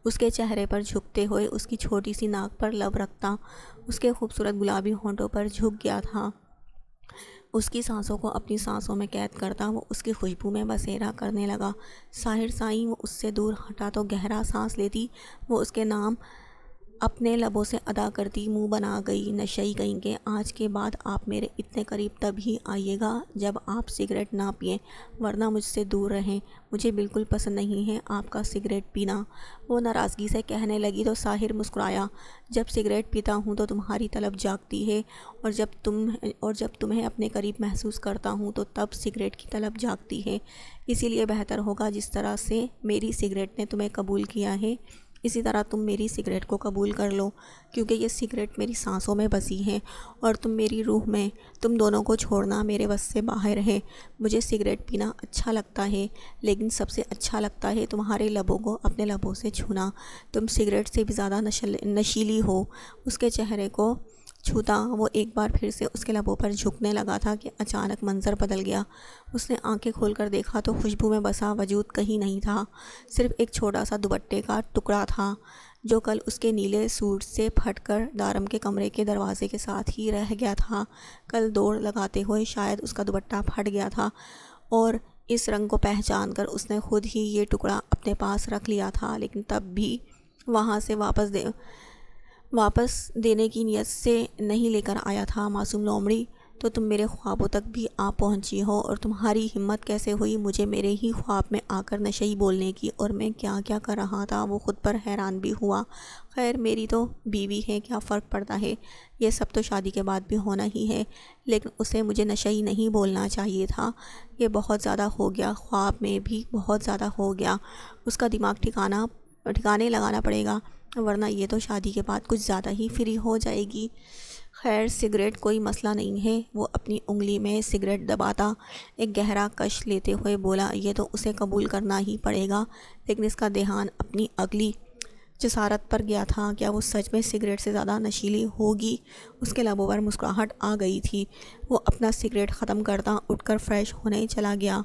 اس کے چہرے پر جھکتے ہوئے، اس کی چھوٹی سی ناک پر لب رکھتا، اس کے خوبصورت گلابی ہونٹوں پر جھک گیا تھا۔ اس کی سانسوں کو اپنی سانسوں میں قید کرتا وہ اس کی خوشبو میں بسیرا کرنے لگا۔ ساحر سائیں وہ اس سے دور ہٹا تو گہرا سانس لیتی، وہ اس کے نام اپنے لبوں سے ادا کرتی۔ منہ بنا گئی، نشئی کہیں کہ آج کے بعد آپ میرے اتنے قریب تب ہی آئیے گا جب آپ سگریٹ نہ پئیں، ورنہ مجھ سے دور رہیں، مجھے بالکل پسند نہیں ہے آپ کا سگریٹ پینا۔ وہ ناراضگی سے کہنے لگی تو ساحر مسکرایا، جب سگریٹ پیتا ہوں تو تمہاری طلب جاگتی ہے، اور جب تمہیں اپنے قریب محسوس کرتا ہوں تو تب سگریٹ کی طلب جاگتی ہے۔ اسی لیے بہتر ہوگا جس طرح سے میری سگریٹ نے تمہیں قبول کیا ہے، اسی طرح تم میری سگریٹ کو قبول کر لو، کیونکہ یہ سگریٹ میری سانسوں میں بسی ہے اور تم میری روح میں۔ تم دونوں کو چھوڑنا میرے بس سے باہر ہے۔ مجھے سگریٹ پینا اچھا لگتا ہے، لیکن سب سے اچھا لگتا ہے تمہارے لبوں کو اپنے لبوں سے چھونا۔ تم سگریٹ سے بھی زیادہ نشیلی ہو۔ اس کے چہرے کو چھوتا وہ ایک بار پھر سے اس کے لبوں پر جھکنے لگا تھا کہ اچانک منظر بدل گیا۔ اس نے آنکھیں کھول کر دیکھا تو خوشبو میں بسا وجود کہیں نہیں تھا، صرف ایک چھوٹا سا دوپٹے کا ٹکڑا تھا جو کل اس کے نیلے سوٹ سے پھٹ کر دارم کے کمرے کے دروازے کے ساتھ ہی رہ گیا تھا۔ کل دوڑ لگاتے ہوئے شاید اس کا دوپٹہ پھٹ گیا تھا، اور اس رنگ کو پہچان کر اس نے خود ہی یہ ٹکڑا اپنے پاس رکھ لیا تھا، لیکن تب بھی وہاں سے واپس دینے کی نیت سے نہیں لے کر آیا تھا۔ معصوم لومڑی، تو تم میرے خوابوں تک بھی آ پہنچی ہو، اور تمہاری ہمت کیسے ہوئی مجھے میرے ہی خواب میں آ کر نشئی بولنے کی، اور میں کیا کیا کر رہا تھا وہ خود پر حیران بھی ہوا۔ خیر میری تو بیوی ہے، کیا فرق پڑتا ہے، یہ سب تو شادی کے بعد بھی ہونا ہی ہے، لیکن اسے مجھے نشئی نہیں بولنا چاہیے تھا، یہ بہت زیادہ ہو گیا، خواب میں بھی بہت زیادہ ہو گیا، اس کا دماغ ٹھکانے لگانا پڑے گا، ورنہ یہ تو شادی کے بعد کچھ زیادہ ہی فری ہو جائے گی۔ خیر سگریٹ کوئی مسئلہ نہیں ہے۔ وہ اپنی انگلی میں سگریٹ دباتا ایک گہرا کش لیتے ہوئے بولا، یہ تو اسے قبول کرنا ہی پڑے گا، لیکن اس کا دھیان اپنی اگلی جسارت پر گیا تھا، کیا وہ سچ میں سگریٹ سے زیادہ نشیلی ہوگی؟ اس کے لبوں پر مسکراہٹ آ گئی تھی۔ وہ اپنا سگریٹ ختم کرتا اٹھ کر فریش ہونے چلا گیا۔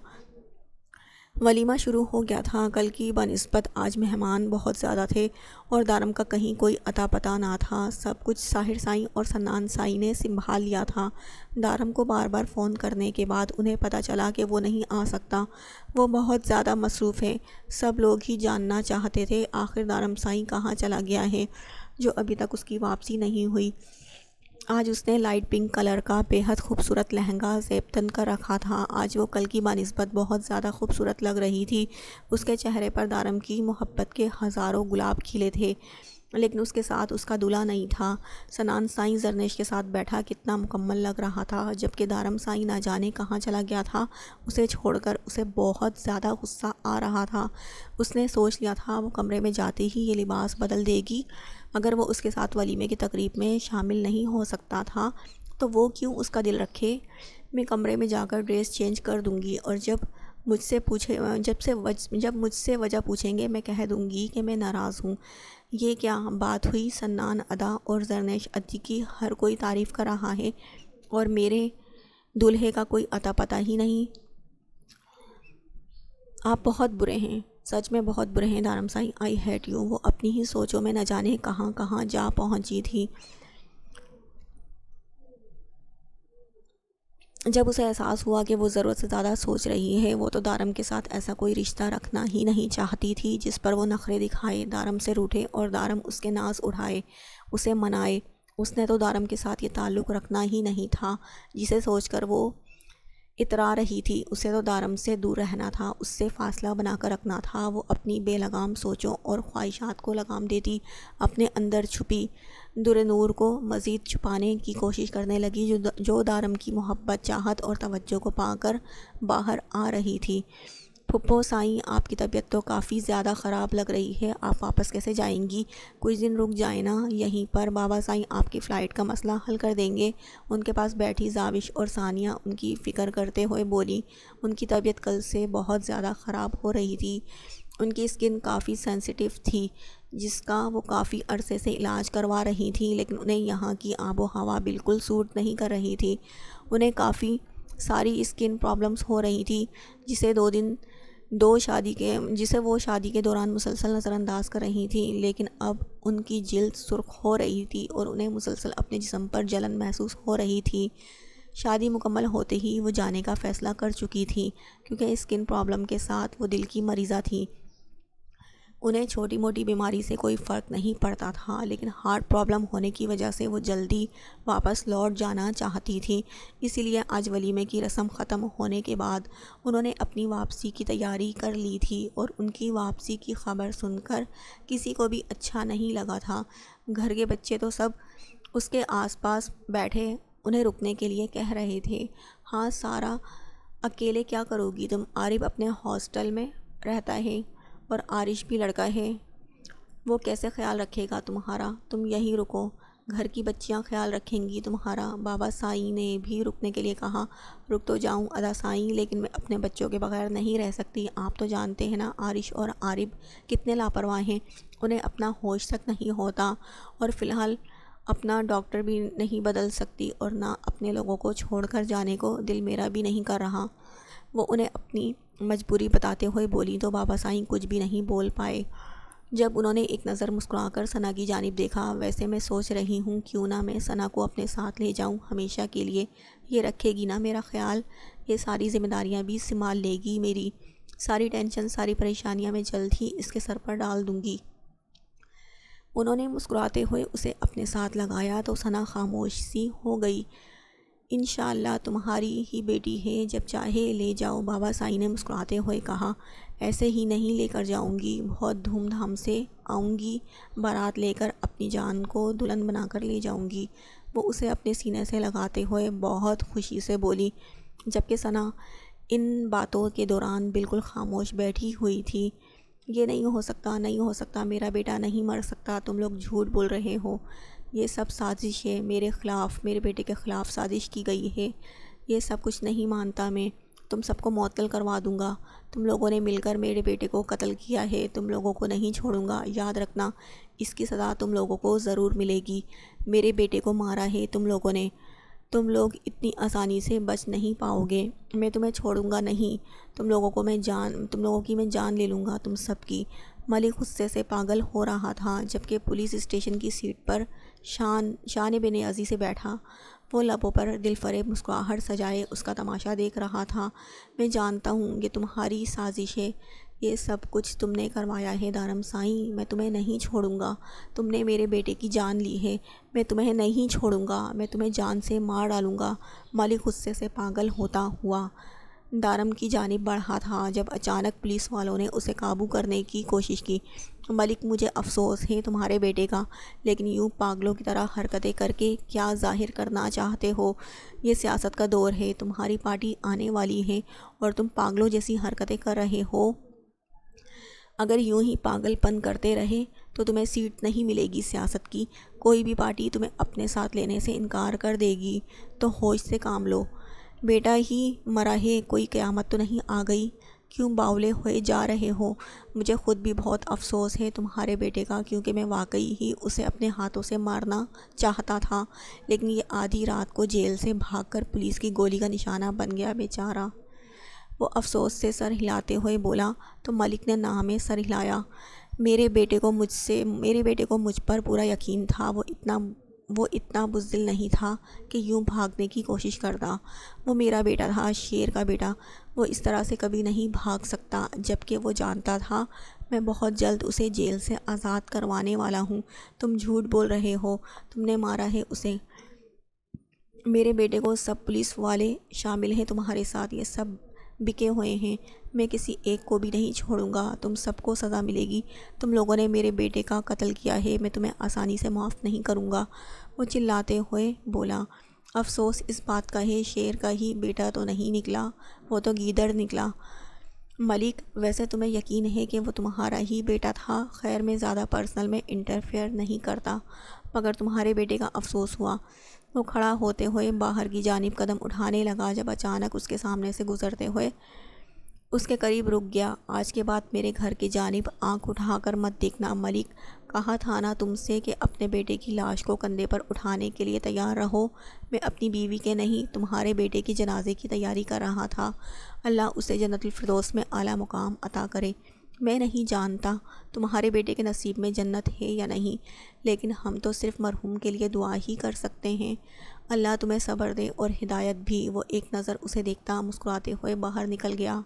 ولیمہ شروع ہو گیا تھا۔ کل کی بنسبت آج مہمان بہت زیادہ تھے، اور دارم کا کہیں کوئی اتا پتہ نہ تھا۔ سب کچھ ساحر سائیں اور سنان سائیں نے سنبھال لیا تھا۔ دارم کو بار بار فون کرنے کے بعد انہیں پتہ چلا کہ وہ نہیں آ سکتا، وہ بہت زیادہ مصروف ہے۔ سب لوگ ہی جاننا چاہتے تھے آخر دارم سائیں کہاں چلا گیا ہے، جو ابھی تک اس کی واپسی نہیں ہوئی۔ آج اس نے لائٹ پنک کلر کا بے حد خوبصورت لہنگا زیب تن کر رکھا تھا۔ آج وہ کل کی بنسبت بہت زیادہ خوبصورت لگ رہی تھی۔ اس کے چہرے پر دارم کی محبت کے ہزاروں گلاب کھلے تھے، لیکن اس کے ساتھ اس کا دلہا نہیں تھا۔ سنان سائیں زرنیش کے ساتھ بیٹھا کتنا مکمل لگ رہا تھا، جبکہ دارم سائیں نہ جانے کہاں چلا گیا تھا، اسے چھوڑ کر۔ اسے بہت زیادہ غصہ آ رہا تھا۔ اس نے سوچ لیا تھا وہ کمرے میں جاتے ہی یہ لباس بدل دے گی۔ اگر وہ اس کے ساتھ ولیمے کی تقریب میں شامل نہیں ہو سکتا تھا تو وہ کیوں اس کا دل رکھے۔ میں کمرے میں جا کر ڈریس چینج کر دوں گی، اور جب مجھ سے وجہ پوچھیں گے میں کہہ دوں گی کہ میں ناراض ہوں۔ یہ کیا بات ہوئی؟ سنان ادا اور زرنیش ادی کی ہر کوئی تعریف کر رہا ہے، اور میرے دولہے کا کوئی اتا پتہ ہی نہیں۔ آپ بہت برے ہیں، سچ میں بہت برے ہیں دارم سائیں، آئی ہیٹ یو۔ وہ اپنی ہی سوچوں میں نہ جانے کہاں کہاں جا پہنچی تھی۔ جب اسے احساس ہوا کہ وہ ضرورت سے زیادہ سوچ رہی ہے، وہ تو دارم کے ساتھ ایسا کوئی رشتہ رکھنا ہی نہیں چاہتی تھی جس پر وہ نخرے دکھائے، دارم سے روٹھے اور دارم اس کے ناز اڑائے، اسے منائے۔ اس نے تو دارم کے ساتھ یہ تعلق رکھنا ہی نہیں تھا جسے سوچ کر وہ اترا رہی تھی۔ اسے تو دارم سے دور رہنا تھا، اس سے فاصلہ بنا کر رکھنا تھا۔ وہ اپنی بے لگام سوچوں اور خواہشات کو لگام دیتی اپنے اندر چھپی در نور کو مزید چھپانے کی کوشش کرنے لگی، جو دارم کی محبت، چاہت اور توجہ کو پا کر باہر آ رہی تھی۔ پھپھو سائیں، آپ کی طبیعت تو کافی زیادہ خراب لگ رہی ہے، آپ واپس کیسے جائیں گی؟ کچھ دن رک جائیں نا یہیں پر، بابا سائیں آپ کی فلائٹ کا مسئلہ حل کر دیں گے۔ ان کے پاس بیٹھی زاوش اور ثانیہ ان کی فکر کرتے ہوئے بولی، ان کی طبیعت کل سے بہت زیادہ خراب ہو رہی تھی، ان کی اسکن کافی سینسیٹیو تھی، جس کا وہ کافی عرصے سے علاج کروا رہی تھی، لیکن انہیں یہاں کی آب و ہوا بالکل سوٹ نہیں کر رہی تھی۔ انہیں کافی ساری اسکن پرابلمز ہو رہی تھی، جسے وہ شادی کے دوران مسلسل نظر انداز کر رہی تھی، لیکن اب ان کی جلد سرخ ہو رہی تھی اور انہیں مسلسل اپنے جسم پر جلن محسوس ہو رہی تھی۔ شادی مکمل ہوتے ہی وہ جانے کا فیصلہ کر چکی تھی، کیونکہ اسکن پرابلم کے ساتھ وہ دل کی مریضہ تھی۔ انہیں چھوٹی موٹی بیماری سے کوئی فرق نہیں پڑتا تھا، لیکن ہارٹ پرابلم ہونے کی وجہ سے وہ جلدی واپس لوٹ جانا چاہتی تھی۔ اسی لیے آج ولیمے کی رسم ختم ہونے کے بعد انہوں نے اپنی واپسی کی تیاری کر لی تھی، اور ان کی واپسی کی خبر سن کر کسی کو بھی اچھا نہیں لگا تھا۔ گھر کے بچے تو سب اس کے آس پاس بیٹھے انہیں رکنے کے لیے کہہ رہے تھے۔ ہاں سارا، اکیلے کیا کرو گی تم؟ عارف اپنے ہاسٹل میں رہتا ہے اور عارش بھی لڑکا ہے، وہ کیسے خیال رکھے گا تمہارا؟ تم یہیں رکو، گھر کی بچیاں خیال رکھیں گی تمہارا۔ بابا سائیں نے بھی رکنے کے لیے کہا۔ رک تو جاؤں ادا سائیں، لیکن میں اپنے بچوں کے بغیر نہیں رہ سکتی۔ آپ تو جانتے ہیں نا عارش اور عارب کتنے لاپرواہ ہیں، انہیں اپنا ہوش تک نہیں ہوتا، اور فی الحال اپنا ڈاکٹر بھی نہیں بدل سکتی، اور نہ اپنے لوگوں کو چھوڑ کر جانے کو دل میرا بھی نہیں کر رہا۔ وہ انہیں اپنی مجبوری بتاتے ہوئے بولی تو بابا سائیں کچھ بھی نہیں بول پائے۔ جب انہوں نے ایک نظر مسکرا کر ثنا کی جانب دیکھا، ویسے میں سوچ رہی ہوں کیوں نہ میں ثنا کو اپنے ساتھ لے جاؤں ہمیشہ کے لیے، یہ رکھے گی نا میرا خیال، یہ ساری ذمہ داریاں بھی سنبھال لے گی، میری ساری ٹینشن، ساری پریشانیاں میں جلد ہی اس کے سر پر ڈال دوں گی۔ انہوں نے مسکراتے ہوئے اسے اپنے ساتھ لگایا تو ثنا خاموش سی ہو گئی۔ انشاءاللہ تمہاری ہی بیٹی ہے، جب چاہے لے جاؤ، بابا سائیں نے مسکراتے ہوئے کہا۔ ایسے ہی نہیں لے کر جاؤں گی، بہت دھوم دھام سے آؤں گی، بارات لے کر اپنی جان کو دلہن بنا کر لے جاؤں گی، وہ اسے اپنے سینے سے لگاتے ہوئے بہت خوشی سے بولی، جبکہ ثنا ان باتوں کے دوران بالکل خاموش بیٹھی ہوئی تھی۔ یہ نہیں ہو سکتا، نہیں ہو سکتا، میرا بیٹا نہیں مر سکتا، تم لوگ جھوٹ بول رہے ہو، یہ سب سازش ہے، میرے خلاف، میرے بیٹے کے خلاف سازش کی گئی ہے، یہ سب کچھ نہیں مانتا میں، تم سب کو معطل کروا دوں گا، تم لوگوں نے مل کر میرے بیٹے کو قتل کیا ہے، تم لوگوں کو نہیں چھوڑوں گا، یاد رکھنا اس کی سزا تم لوگوں کو ضرور ملے گی، میرے بیٹے کو مارا ہے تم لوگوں نے، تم لوگ اتنی آسانی سے بچ نہیں پاؤ گے، میں تمہیں چھوڑوں گا نہیں، تم لوگوں کی میں جان لے لوں گا، تم سب کی۔ ملک غصے سے پاگل ہو رہا تھا، جبکہ پولیس اسٹیشن کی سیٹ پر شان بن عزی سے بیٹھا، وہ لبوں پر دل فریب مسکراہٹ سجائے اس کا تماشا دیکھ رہا تھا۔ میں جانتا ہوں یہ تمہاری سازش ہے، یہ سب کچھ تم نے کروایا ہے دارم سائیں، میں تمہیں نہیں چھوڑوں گا، تم نے میرے بیٹے کی جان لی ہے، میں تمہیں نہیں چھوڑوں گا، میں تمہیں جان سے مار ڈالوں گا۔ ملک غصے سے پاگل ہوتا ہوا دارم کی جانب بڑھا تھا، جب اچانک پولیس والوں نے اسے قابو کرنے کی کوشش کی۔ ملک مجھے افسوس ہے تمہارے بیٹے کا، لیکن یوں پاگلوں کی طرح حرکتیں کر کے کیا ظاہر کرنا چاہتے ہو؟ یہ سیاست کا دور ہے، تمہاری پارٹی آنے والی ہے اور تم پاگلوں جیسی حرکتیں کر رہے ہو۔ اگر یوں ہی پاگل پن کرتے رہے تو تمہیں سیٹ نہیں ملے گی سیاست کی، کوئی بھی پارٹی تمہیں اپنے ساتھ لینے سے انکار کر دے گی، تو ہوش سے کام لو۔ بیٹا ہی مرا ہے، کوئی قیامت تو نہیں آ گئی، کیوں باولے ہوئے جا رہے ہو؟ مجھے خود بھی بہت افسوس ہے تمہارے بیٹے کا، کیونکہ میں واقعی ہی اسے اپنے ہاتھوں سے مارنا چاہتا تھا، لیکن یہ آدھی رات کو جیل سے بھاگ کر پولیس کی گولی کا نشانہ بن گیا بیچارہ۔ وہ افسوس سے سر ہلاتے ہوئے بولا تو ملک نے ناں میں سر ہلایا۔ میرے بیٹے کو مجھ پر پورا یقین تھا، وہ اتنا بزدل نہیں تھا کہ یوں بھاگنے کی کوشش کرتا، وہ میرا بیٹا تھا، شیر کا بیٹا، وہ اس طرح سے کبھی نہیں بھاگ سکتا، جبکہ وہ جانتا تھا میں بہت جلد اسے جیل سے آزاد کروانے والا ہوں۔ تم جھوٹ بول رہے ہو، تم نے مارا ہے اسے، میرے بیٹے کو، سب پولیس والے شامل ہیں تمہارے ساتھ، یہ سب بکے ہوئے ہیں، میں کسی ایک کو بھی نہیں چھوڑوں گا، تم سب کو سزا ملے گی، تم لوگوں نے میرے بیٹے کا قتل کیا ہے، میں تمہیں آسانی سے معاف نہیں کروں گا۔ وہ چلاتے ہوئے بولا۔ افسوس اس بات کا ہے شیر کا ہی بیٹا تو نہیں نکلا، وہ تو گیدڑ نکلا۔ ملک ویسے تمہیں یقین ہے کہ وہ تمہارا ہی بیٹا تھا؟ خیر میں زیادہ پرسنل میں انٹرفیئر نہیں کرتا، مگر تمہارے بیٹے کا افسوس ہوا۔ وہ کھڑا ہوتے ہوئے باہر کی جانب قدم اٹھانے لگا، جب اچانک اس کے سامنے سے گزرتے ہوئے اس کے قریب رک گیا۔ آج کے بعد میرے گھر کی جانب آنکھ اٹھا کر مت دیکھنا ملک، کہا تھا نا تم سے کہ اپنے بیٹے کی لاش کو کندھے پر اٹھانے کے لیے تیار رہو۔ میں اپنی بیوی کے نہیں تمہارے بیٹے کی جنازے کی تیاری کر رہا تھا۔ اللہ اسے جنت الفردوس میں اعلیٰ مقام عطا کرے۔ میں نہیں جانتا تمہارے بیٹے کے نصیب میں جنت ہے یا نہیں، لیکن ہم تو صرف مرحوم کے لیے دعا ہی کر سکتے ہیں۔ اللہ تمہیں صبر دے اور ہدایت بھی۔ وہ ایک نظر اسے دیکھتا مسکراتے ہوئے باہر نکل گیا،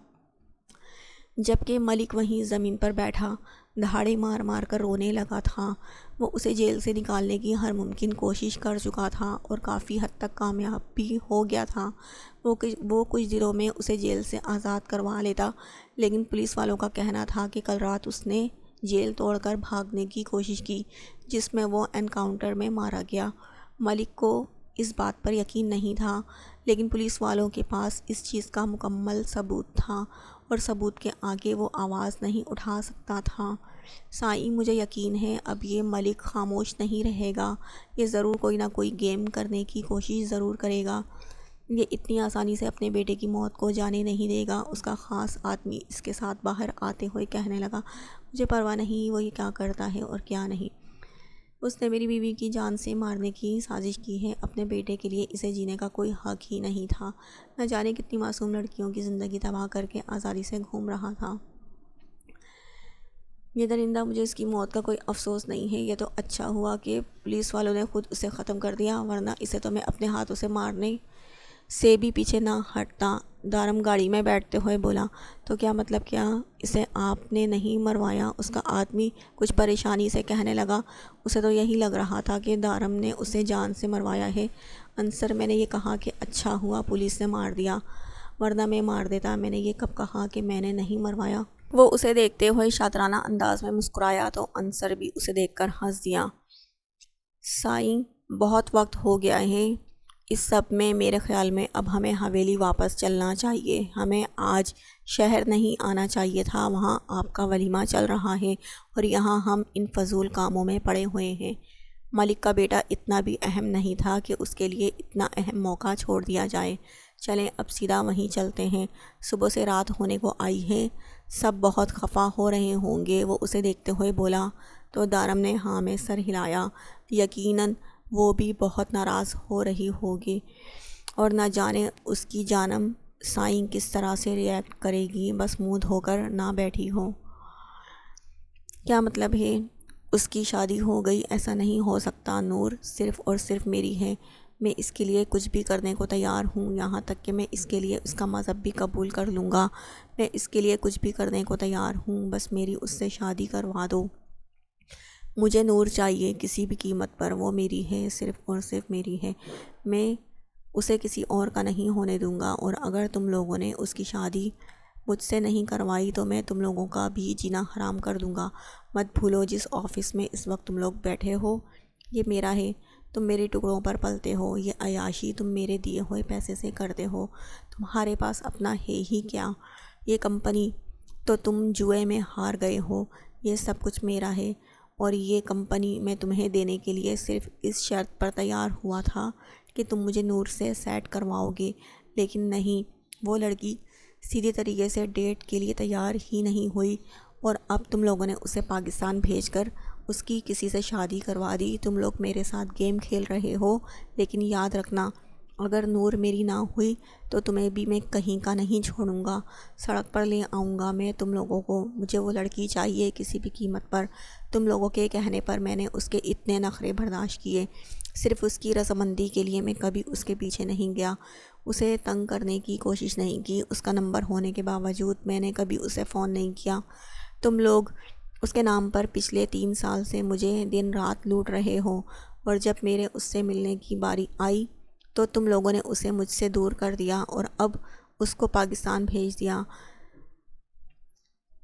جبکہ ملک وہیں زمین پر بیٹھا دہاڑے مار مار کر رونے لگا تھا۔ وہ اسے جیل سے نکالنے کی ہر ممکن کوشش کر چکا تھا اور کافی حد تک کامیاب بھی ہو گیا تھا۔ وہ کچھ دنوں میں اسے جیل سے آزاد کروا لیتا، لیکن پولیس والوں کا کہنا تھا کہ کل رات اس نے جیل توڑ کر بھاگنے کی کوشش کی، جس میں وہ انکاؤنٹر میں مارا گیا۔ ملک کو اس بات پر یقین نہیں تھا، لیکن پولیس والوں کے پاس اس چیز کا مکمل ثبوت تھا، اور ثبوت کے آگے وہ آواز نہیں اٹھا سکتا تھا۔ سائیں، مجھے یقین ہے اب یہ ملک خاموش نہیں رہے گا۔ یہ ضرور کوئی نہ کوئی گیم کرنے کی کوشش ضرور کرے گا۔ یہ اتنی آسانی سے اپنے بیٹے کی موت کو جانے نہیں دے گا۔ اس کا خاص آدمی اس کے ساتھ باہر آتے ہوئے کہنے لگا، مجھے پرواہ نہیں وہ یہ کیا کرتا ہے اور کیا نہیں۔ اس نے میری بیوی کی جان سے مارنے کی سازش کی ہے۔ اپنے بیٹے کے لیے اسے جینے کا کوئی حق ہی نہیں تھا۔ نہ جانے کتنی معصوم لڑکیوں کی زندگی تباہ کر کے آزادی سے گھوم رہا تھا۔ یہ درندہ، مجھے اس کی موت کا کوئی افسوس نہیں ہے۔ یہ تو اچھا ہوا کہ پولیس والوں نے خود اسے ختم کر دیا، ورنہ اسے تو میں اپنے ہاتھوں سے مارنے سے بھی پیچھے نہ ہٹتا۔ دارم گاڑی میں بیٹھتے ہوئے بولا، تو کیا مطلب، کیا اسے آپ نے نہیں مروایا؟ اس کا آدمی کچھ پریشانی سے کہنے لگا۔ اسے تو یہی لگ رہا تھا کہ دارم نے اسے جان سے مروایا ہے۔ انصر، میں نے یہ کہا کہ اچھا ہوا پولیس نے مار دیا، ورنہ میں مار دیتا۔ میں نے یہ کب کہا کہ میں نے نہیں مروایا؟ وہ اسے دیکھتے ہوئے شاطرانہ انداز میں مسکرایا تو انصر بھی اسے دیکھ کر ہنس دیا۔ سائیں، بہت وقت ہو گیا ہے اس سب میں۔ میرے خیال میں اب ہمیں حویلی واپس چلنا چاہیے۔ ہمیں آج شہر نہیں آنا چاہیے تھا، وہاں آپ کا ولیمہ چل رہا ہے اور یہاں ہم ان فضول کاموں میں پڑے ہوئے ہیں۔ ملک کا بیٹا اتنا بھی اہم نہیں تھا کہ اس کے لیے اتنا اہم موقع چھوڑ دیا جائے۔ چلیں اب سیدھا وہیں چلتے ہیں، صبح سے رات ہونے کو آئی ہے، سب بہت خفا ہو رہے ہوں گے۔ وہ اسے دیکھتے ہوئے بولا تو دارم نے ہاں میں سر ہلایا۔ یقیناً وہ بھی بہت ناراض ہو رہی ہوگی، اور نہ جانے اس کی جانم سائیں کس طرح سے ری ایکٹ کرے گی۔ بس منہ دھو کر نہ بیٹھی ہو۔ کیا مطلب ہے؟ اس کی شادی ہو گئی؟ ایسا نہیں ہو سکتا۔ نور صرف اور صرف میری ہے، میں اس کے لیے کچھ بھی کرنے کو تیار ہوں، یہاں تک کہ میں اس کے لیے اس کا مذہب بھی قبول کر لوں گا۔ میں اس کے لیے کچھ بھی کرنے کو تیار ہوں، بس میری اس سے شادی کروا دو۔ مجھے نور چاہیے کسی بھی قیمت پر، وہ میری ہے، صرف اور صرف میری ہے۔ میں اسے کسی اور کا نہیں ہونے دوں گا، اور اگر تم لوگوں نے اس کی شادی مجھ سے نہیں کروائی تو میں تم لوگوں کا بھی جینا حرام کر دوں گا۔ مت بھولو جس آفس میں اس وقت تم لوگ بیٹھے ہو یہ میرا ہے، تم میرے ٹکڑوں پر پلتے ہو، یہ عیاشی تم میرے دیے ہوئے پیسے سے کرتے ہو، تمہارے پاس اپنا ہے ہی کیا؟ یہ کمپنی تو تم جوئے میں ہار گئے ہو۔ یہ سب کچھ میرا ہے، اور یہ کمپنی میں تمہیں دینے کے لیے صرف اس شرط پر تیار ہوا تھا کہ تم مجھے نور سے سیٹ کرواؤ گے، لیکن نہیں، وہ لڑکی سیدھے طریقے سے ڈیٹ کے لیے تیار ہی نہیں ہوئی، اور اب تم لوگوں نے اسے پاکستان بھیج کر اس کی کسی سے شادی کروا دی۔ تم لوگ میرے ساتھ گیم کھیل رہے ہو، لیکن یاد رکھنا اگر نور میری نہ ہوئی تو تمہیں بھی میں کہیں کا نہیں چھوڑوں گا، سڑک پر لے آؤں گا میں تم لوگوں کو۔ مجھے وہ لڑکی چاہیے کسی بھی قیمت پر۔ تم لوگوں کے کہنے پر میں نے اس کے اتنے نخرے برداشت کیے، صرف اس کی رضامندی کے لیے میں کبھی اس کے پیچھے نہیں گیا، اسے تنگ کرنے کی کوشش نہیں کی۔ اس کا نمبر ہونے کے باوجود میں نے کبھی اسے فون نہیں کیا۔ تم لوگ اس کے نام پر پچھلے 3 سال سے مجھے دن رات لوٹ رہے ہو، اور جب میرے اس سے ملنے کی باری آئی تو تم لوگوں نے اسے مجھ سے دور کر دیا اور اب اس کو پاکستان بھیج دیا۔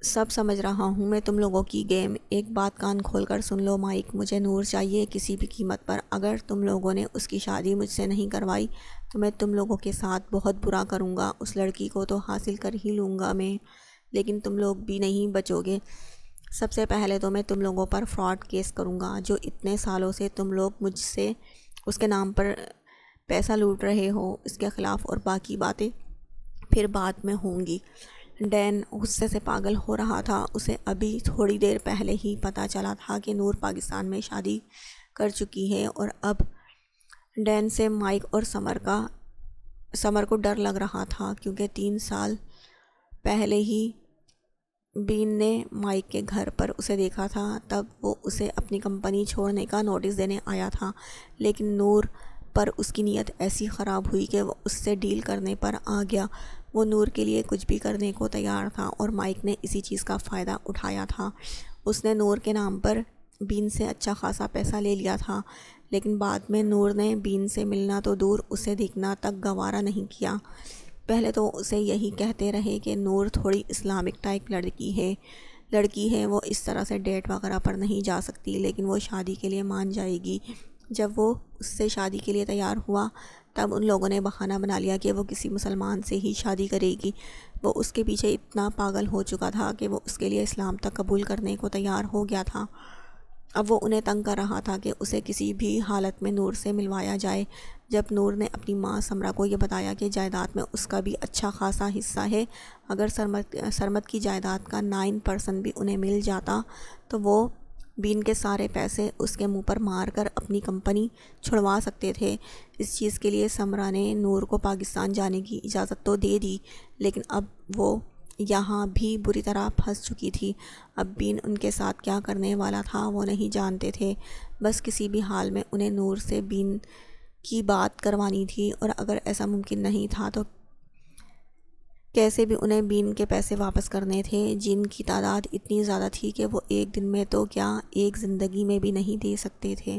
سب سمجھ رہا ہوں میں تم لوگوں کی گیم۔ ایک بات کان کھول کر سن لو مائک، مجھے نور چاہیے کسی بھی قیمت پر۔ اگر تم لوگوں نے اس کی شادی مجھ سے نہیں کروائی تو میں تم لوگوں کے ساتھ بہت برا کروں گا۔ اس لڑکی کو تو حاصل کر ہی لوں گا میں، لیکن تم لوگ بھی نہیں بچو گے۔ سب سے پہلے تو میں تم لوگوں پر فراڈ کیس کروں گا، جو اتنے سالوں سے تم لوگ مجھ سے اس کے نام پر پیسہ لوٹ رہے ہو، اس کے خلاف، اور باقی باتیں پھر بعد میں ہوں گی۔ ڈین غصے سے پاگل ہو رہا تھا۔ اسے ابھی تھوڑی دیر پہلے ہی پتہ چلا تھا کہ نور پاکستان میں شادی کر چکی ہے، اور اب ڈین سے مائک اور سمر کو ڈر لگ رہا تھا، کیونکہ 3 سال پہلے ہی بین نے مائک کے گھر پر اسے دیکھا تھا۔ تب وہ اسے اپنی کمپنی چھوڑنے کا نوٹس دینے آیا تھا، لیکن نور پر اس کی نیت ایسی خراب ہوئی کہ وہ اس سے ڈیل کرنے پر آ گیا۔ وہ نور کے لیے کچھ بھی کرنے کو تیار تھا، اور مائک نے اسی چیز کا فائدہ اٹھایا تھا۔ اس نے نور کے نام پر بین سے اچھا خاصا پیسہ لے لیا تھا، لیکن بعد میں نور نے بین سے ملنا تو دور اسے دیکھنا تک گوارا نہیں کیا۔ پہلے تو اسے یہی کہتے رہے کہ نور تھوڑی اسلامک ٹائپ لڑکی ہے، وہ اس طرح سے ڈیٹ وغیرہ پر نہیں جا سکتی، لیکن وہ شادی کے لیے مان جائے گی۔ جب وہ اس سے شادی کے لیے تیار ہوا، تب ان لوگوں نے بہانہ بنا لیا کہ وہ کسی مسلمان سے ہی شادی کرے گی۔ وہ اس کے پیچھے اتنا پاگل ہو چکا تھا کہ وہ اس کے لیے اسلام تک قبول کرنے کو تیار ہو گیا تھا۔ اب وہ انہیں تنگ کر رہا تھا کہ اسے کسی بھی حالت میں نور سے ملوایا جائے۔ جب نور نے اپنی ماں سمرہ کو یہ بتایا کہ جائیداد میں اس کا بھی اچھا خاصا حصہ ہے، اگر سرمد کی جائیداد کا 9% بھی انہیں مل جاتا تو وہ بین کے سارے پیسے اس کے منہ پر مار کر اپنی کمپنی چھڑوا سکتے تھے۔ اس چیز کے لیے سمرہ نے نور کو پاکستان جانے کی اجازت تو دے دی، لیکن اب وہ یہاں بھی بری طرح پھنس چکی تھی۔ اب بین ان کے ساتھ کیا کرنے والا تھا وہ نہیں جانتے تھے، بس کسی بھی حال میں انہیں نور سے بین کی بات کروانی تھی، اور اگر ایسا ممکن نہیں تھا تو کیسے بھی انہیں بین کے پیسے واپس کرنے تھے، جن کی تعداد اتنی زیادہ تھی کہ وہ ایک دن میں تو کیا ایک زندگی میں بھی نہیں دے سکتے تھے۔